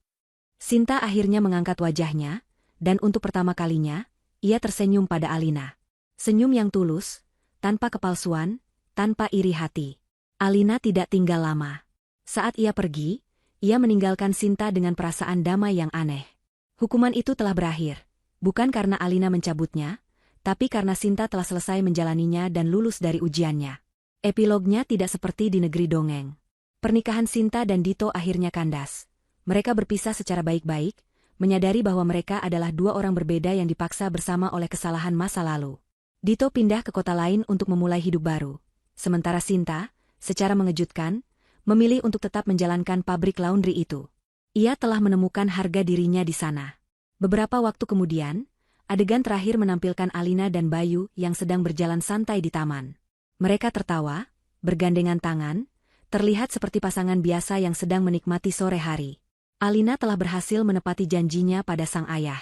Sinta akhirnya mengangkat wajahnya, dan untuk pertama kalinya, ia tersenyum pada Alina. Senyum yang tulus, tanpa kepalsuan, tanpa iri hati. Alina tidak tinggal lama. Saat ia pergi, ia meninggalkan Sinta dengan perasaan damai yang aneh. Hukuman itu telah berakhir, bukan karena Alina mencabutnya, tapi karena Sinta telah selesai menjalaninya dan lulus dari ujiannya. Epilognya tidak seperti di negeri dongeng. Pernikahan Sinta dan Dito akhirnya kandas. Mereka berpisah secara baik-baik, menyadari bahwa mereka adalah 2 orang berbeda yang dipaksa bersama oleh kesalahan masa lalu. Dito pindah ke kota lain untuk memulai hidup baru. Sementara Sinta, secara mengejutkan, memilih untuk tetap menjalankan pabrik laundry itu. Ia telah menemukan harga dirinya di sana. Beberapa waktu kemudian, adegan terakhir menampilkan Alina dan Bayu yang sedang berjalan santai di taman. Mereka tertawa, bergandengan tangan, terlihat seperti pasangan biasa yang sedang menikmati sore hari. Alina telah berhasil menepati janjinya pada sang ayah.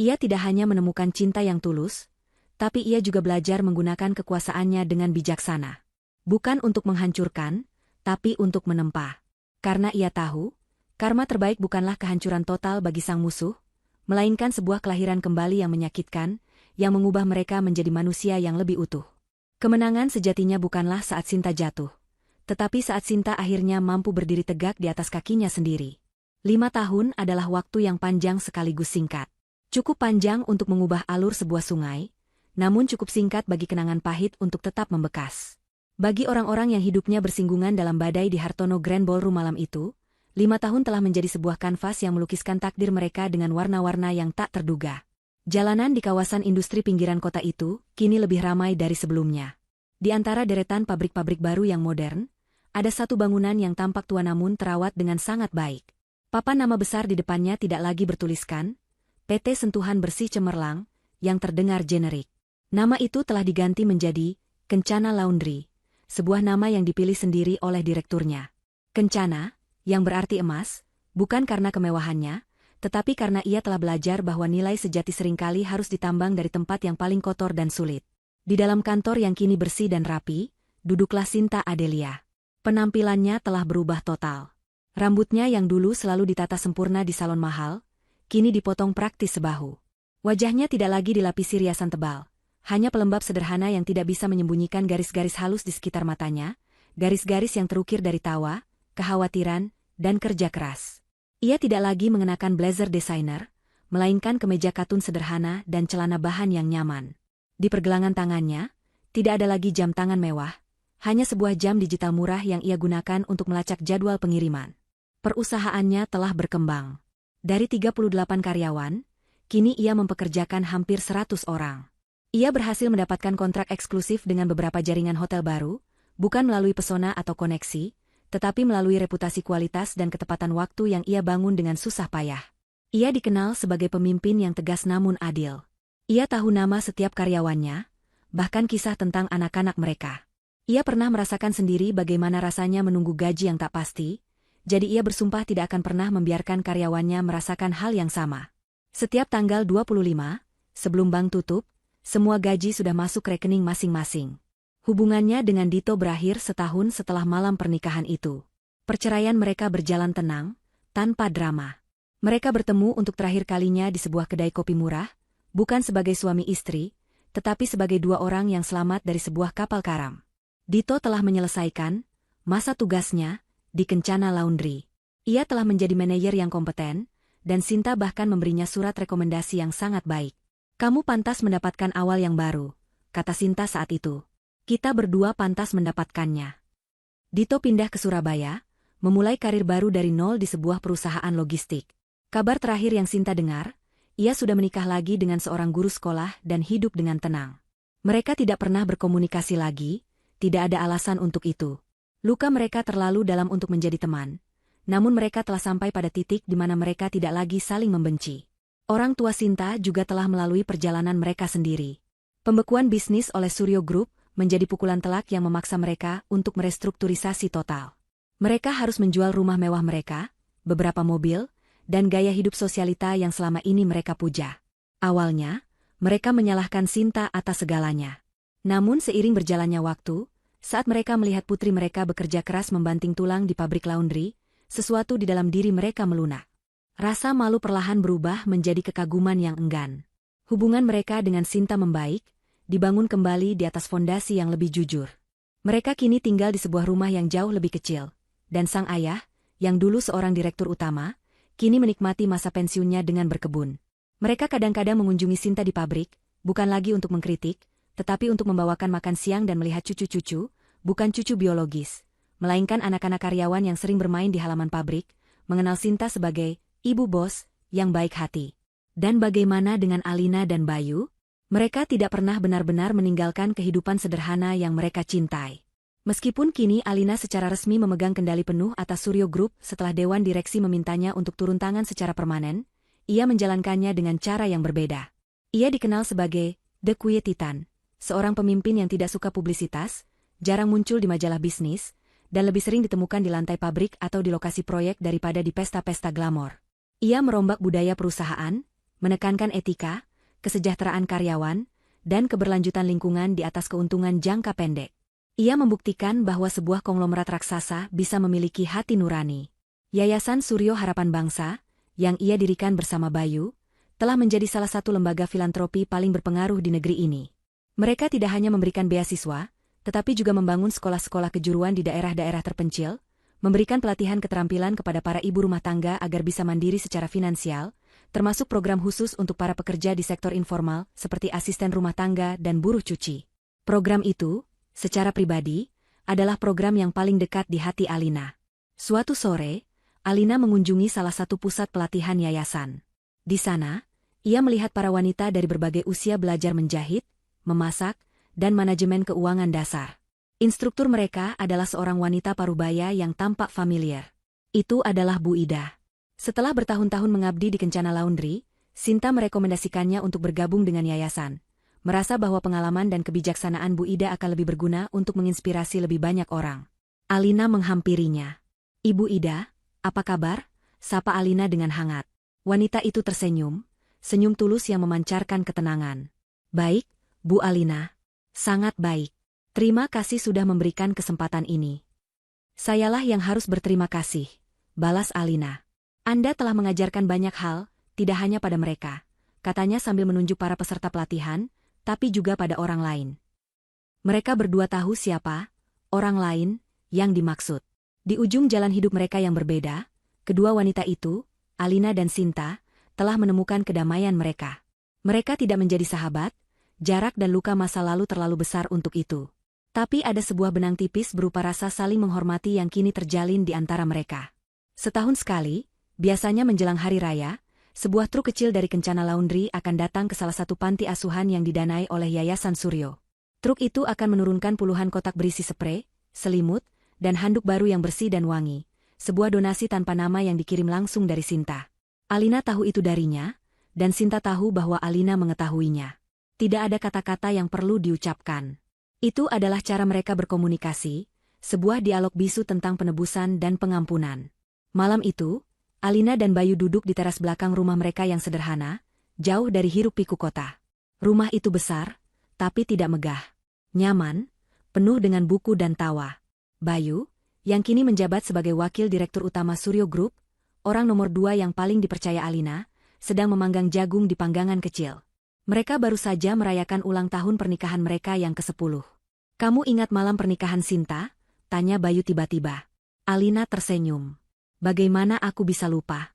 Ia tidak hanya menemukan cinta yang tulus, tapi ia juga belajar menggunakan kekuasaannya dengan bijaksana. Bukan untuk menghancurkan, tapi untuk menempa. Karena ia tahu, karma terbaik bukanlah kehancuran total bagi sang musuh, melainkan sebuah kelahiran kembali yang menyakitkan, yang mengubah mereka menjadi manusia yang lebih utuh. Kemenangan sejatinya bukanlah saat Sinta jatuh, tetapi saat Sinta akhirnya mampu berdiri tegak di atas kakinya sendiri. 5 tahun adalah waktu yang panjang sekaligus singkat. Cukup panjang untuk mengubah alur sebuah sungai, namun cukup singkat bagi kenangan pahit untuk tetap membekas. Bagi orang-orang yang hidupnya bersinggungan dalam badai di Hartono Grand Ballroom malam itu, 5 tahun telah menjadi sebuah kanvas yang melukiskan takdir mereka dengan warna-warna yang tak terduga. Jalanan di kawasan industri pinggiran kota itu kini lebih ramai dari sebelumnya. Di antara deretan pabrik-pabrik baru yang modern, ada satu bangunan yang tampak tua namun terawat dengan sangat baik. Papan nama besar di depannya tidak lagi bertuliskan PT Sentuhan Bersih Cemerlang, yang terdengar generik. Nama itu telah diganti menjadi Kencana Laundry, sebuah nama yang dipilih sendiri oleh direkturnya. Kencana, yang berarti emas, bukan karena kemewahannya, tetapi karena ia telah belajar bahwa nilai sejati seringkali harus ditambang dari tempat yang paling kotor dan sulit. Di dalam kantor yang kini bersih dan rapi, duduklah Sinta Adelia. Penampilannya telah berubah total. Rambutnya yang dulu selalu ditata sempurna di salon mahal, kini dipotong praktis sebahu. Wajahnya tidak lagi dilapisi riasan tebal, hanya pelembab sederhana yang tidak bisa menyembunyikan garis-garis halus di sekitar matanya, garis-garis yang terukir dari tawa, kekhawatiran, dan kerja keras. Ia tidak lagi mengenakan blazer desainer, melainkan kemeja katun sederhana dan celana bahan yang nyaman. Di pergelangan tangannya, tidak ada lagi jam tangan mewah, hanya sebuah jam digital murah yang ia gunakan untuk melacak jadwal pengiriman. Perusahaannya telah berkembang. Dari 38 karyawan, kini ia mempekerjakan hampir 100 orang. Ia berhasil mendapatkan kontrak eksklusif dengan beberapa jaringan hotel baru, bukan melalui pesona atau koneksi, tetapi melalui reputasi kualitas dan ketepatan waktu yang ia bangun dengan susah payah. Ia dikenal sebagai pemimpin yang tegas namun adil. Ia tahu nama setiap karyawannya, bahkan kisah tentang anak-anak mereka. Ia pernah merasakan sendiri bagaimana rasanya menunggu gaji yang tak pasti, jadi ia bersumpah tidak akan pernah membiarkan karyawannya merasakan hal yang sama. Setiap tanggal 25, sebelum bank tutup, semua gaji sudah masuk rekening masing-masing. Hubungannya dengan Dito berakhir setahun setelah malam pernikahan itu. Perceraian mereka berjalan tenang, tanpa drama. Mereka bertemu untuk terakhir kalinya di sebuah kedai kopi murah, bukan sebagai suami istri, tetapi sebagai dua orang yang selamat dari sebuah kapal karam. Dito telah menyelesaikan masa tugasnya di Kencana Laundry. Ia telah menjadi manajer yang kompeten, dan Sinta bahkan memberinya surat rekomendasi yang sangat baik. Kamu pantas mendapatkan awal yang baru, kata Sinta saat itu. Kita berdua pantas mendapatkannya. Dito pindah ke Surabaya, memulai karir baru dari nol di sebuah perusahaan logistik. Kabar terakhir yang Sinta dengar, ia sudah menikah lagi dengan seorang guru sekolah dan hidup dengan tenang. Mereka tidak pernah berkomunikasi lagi, tidak ada alasan untuk itu. Luka mereka terlalu dalam untuk menjadi teman, namun mereka telah sampai pada titik di mana mereka tidak lagi saling membenci. Orang tua Sinta juga telah melalui perjalanan mereka sendiri. Pembekuan bisnis oleh Suryo Group menjadi pukulan telak yang memaksa mereka untuk merestrukturisasi total. Mereka harus menjual rumah mewah mereka, beberapa mobil, dan gaya hidup sosialita yang selama ini mereka puja. Awalnya, mereka menyalahkan Sinta atas segalanya. Namun seiring berjalannya waktu, saat mereka melihat putri mereka bekerja keras membanting tulang di pabrik laundry, sesuatu di dalam diri mereka melunak. Rasa malu perlahan berubah menjadi kekaguman yang enggan. Hubungan mereka dengan Sinta membaik, dibangun kembali di atas fondasi yang lebih jujur. Mereka kini tinggal di sebuah rumah yang jauh lebih kecil, dan sang ayah, yang dulu seorang direktur utama, kini menikmati masa pensiunnya dengan berkebun. Mereka kadang-kadang mengunjungi Sinta di pabrik, bukan lagi untuk mengkritik, tetapi untuk membawakan makan siang dan melihat cucu-cucu, bukan cucu biologis, melainkan anak-anak karyawan yang sering bermain di halaman pabrik, mengenal Sinta sebagai ibu bos yang baik hati. Dan bagaimana dengan Alina dan Bayu? Mereka tidak pernah benar-benar meninggalkan kehidupan sederhana yang mereka cintai. Meskipun kini Alina secara resmi memegang kendali penuh atas Suryo Group setelah Dewan Direksi memintanya untuk turun tangan secara permanen, ia menjalankannya dengan cara yang berbeda. Ia dikenal sebagai The Quiet Titan, seorang pemimpin yang tidak suka publisitas, jarang muncul di majalah bisnis, dan lebih sering ditemukan di lantai pabrik atau di lokasi proyek daripada di pesta-pesta glamor. Ia merombak budaya perusahaan, menekankan etika, kesejahteraan karyawan, dan keberlanjutan lingkungan di atas keuntungan jangka pendek. Ia membuktikan bahwa sebuah konglomerat raksasa bisa memiliki hati nurani. Yayasan Suryo Harapan Bangsa, yang ia dirikan bersama Bayu, telah menjadi salah satu lembaga filantropi paling berpengaruh di negeri ini. Mereka tidak hanya memberikan beasiswa, tetapi juga membangun sekolah-sekolah kejuruan di daerah-daerah terpencil, memberikan pelatihan keterampilan kepada para ibu rumah tangga agar bisa mandiri secara finansial, termasuk program khusus untuk para pekerja di sektor informal seperti asisten rumah tangga dan buruh cuci. Program itu, secara pribadi, adalah program yang paling dekat di hati Alina. Suatu sore, Alina mengunjungi salah satu pusat pelatihan yayasan. Di sana, ia melihat para wanita dari berbagai usia belajar menjahit, memasak, dan manajemen keuangan dasar. Instruktur mereka adalah seorang wanita parubaya yang tampak familiar. Itu adalah Bu Ida. Setelah bertahun-tahun mengabdi di Kencana Laundry, Sinta merekomendasikannya untuk bergabung dengan yayasan. Merasa bahwa pengalaman dan kebijaksanaan Bu Ida akan lebih berguna untuk menginspirasi lebih banyak orang. Alina menghampirinya. "Ibu Ida, apa kabar?" sapa Alina dengan hangat. Wanita itu tersenyum, senyum tulus yang memancarkan ketenangan. "Baik, Bu Alina. Sangat baik. Terima kasih sudah memberikan kesempatan ini." "Sayalah yang harus berterima kasih," balas Alina. "Anda telah mengajarkan banyak hal, tidak hanya pada mereka," katanya sambil menunjuk para peserta pelatihan, tapi juga pada orang lain. Mereka berdua tahu siapa orang lain yang dimaksud. Di ujung jalan hidup mereka yang berbeda, kedua wanita itu, Alina dan Sinta, telah menemukan kedamaian mereka. Mereka tidak menjadi sahabat, jarak dan luka masa lalu terlalu besar untuk itu. Tapi ada sebuah benang tipis berupa rasa saling menghormati yang kini terjalin di antara mereka. Setahun sekali, biasanya menjelang hari raya, sebuah truk kecil dari Kencana Laundry akan datang ke salah satu panti asuhan yang didanai oleh Yayasan Suryo. Truk itu akan menurunkan puluhan kotak berisi sprei, selimut, dan handuk baru yang bersih dan wangi, sebuah donasi tanpa nama yang dikirim langsung dari Sinta. Alina tahu itu darinya, dan Sinta tahu bahwa Alina mengetahuinya. Tidak ada kata-kata yang perlu diucapkan. Itu adalah cara mereka berkomunikasi, sebuah dialog bisu tentang penebusan dan pengampunan. Malam itu, Alina dan Bayu duduk di teras belakang rumah mereka yang sederhana, jauh dari hiruk-pikuk kota. Rumah itu besar, tapi tidak megah. Nyaman, penuh dengan buku dan tawa. Bayu, yang kini menjabat sebagai wakil direktur utama Suryo Group, orang nomor 2 yang paling dipercaya Alina, sedang memanggang jagung di panggangan kecil. Mereka baru saja merayakan ulang tahun pernikahan mereka yang ke-10. "Kamu ingat malam pernikahan Sinta?" tanya Bayu tiba-tiba. Alina tersenyum. "Bagaimana aku bisa lupa?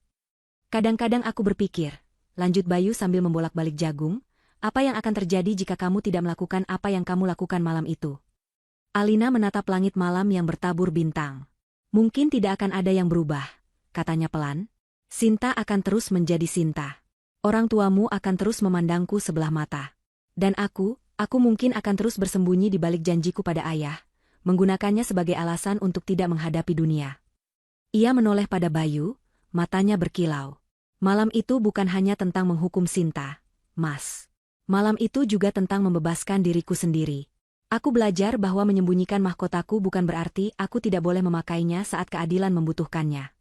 Kadang-kadang aku berpikir," lanjut Bayu sambil membolak-balik jagung, "apa yang akan terjadi jika kamu tidak melakukan apa yang kamu lakukan malam itu?" Alina menatap langit malam yang bertabur bintang. "Mungkin tidak akan ada yang berubah," katanya pelan. "Sinta akan terus menjadi Sinta. Orang tuamu akan terus memandangku sebelah mata. Dan aku mungkin akan terus bersembunyi di balik janjiku pada ayah, menggunakannya sebagai alasan untuk tidak menghadapi dunia." Ia menoleh pada Bayu, matanya berkilau. "Malam itu bukan hanya tentang menghukum Sinta, Mas. Malam itu juga tentang membebaskan diriku sendiri. Aku belajar bahwa menyembunyikan mahkotaku bukan berarti aku tidak boleh memakainya saat keadilan membutuhkannya."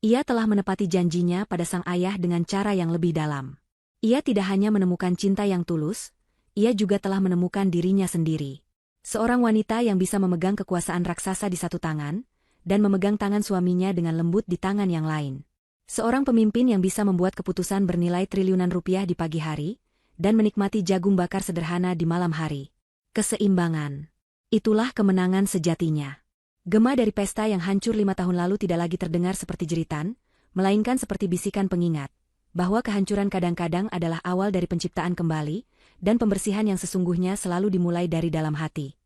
Ia telah menepati janjinya pada sang ayah dengan cara yang lebih dalam. Ia tidak hanya menemukan cinta yang tulus, ia juga telah menemukan dirinya sendiri. Seorang wanita yang bisa memegang kekuasaan raksasa di satu tangan, dan memegang tangan suaminya dengan lembut di tangan yang lain. Seorang pemimpin yang bisa membuat keputusan bernilai triliunan rupiah di pagi hari, dan menikmati jagung bakar sederhana di malam hari. Keseimbangan. Itulah kemenangan sejatinya. Gema dari pesta yang hancur 5 tahun lalu tidak lagi terdengar seperti jeritan, melainkan seperti bisikan pengingat, bahwa kehancuran kadang-kadang adalah awal dari penciptaan kembali, dan pembersihan yang sesungguhnya selalu dimulai dari dalam hati.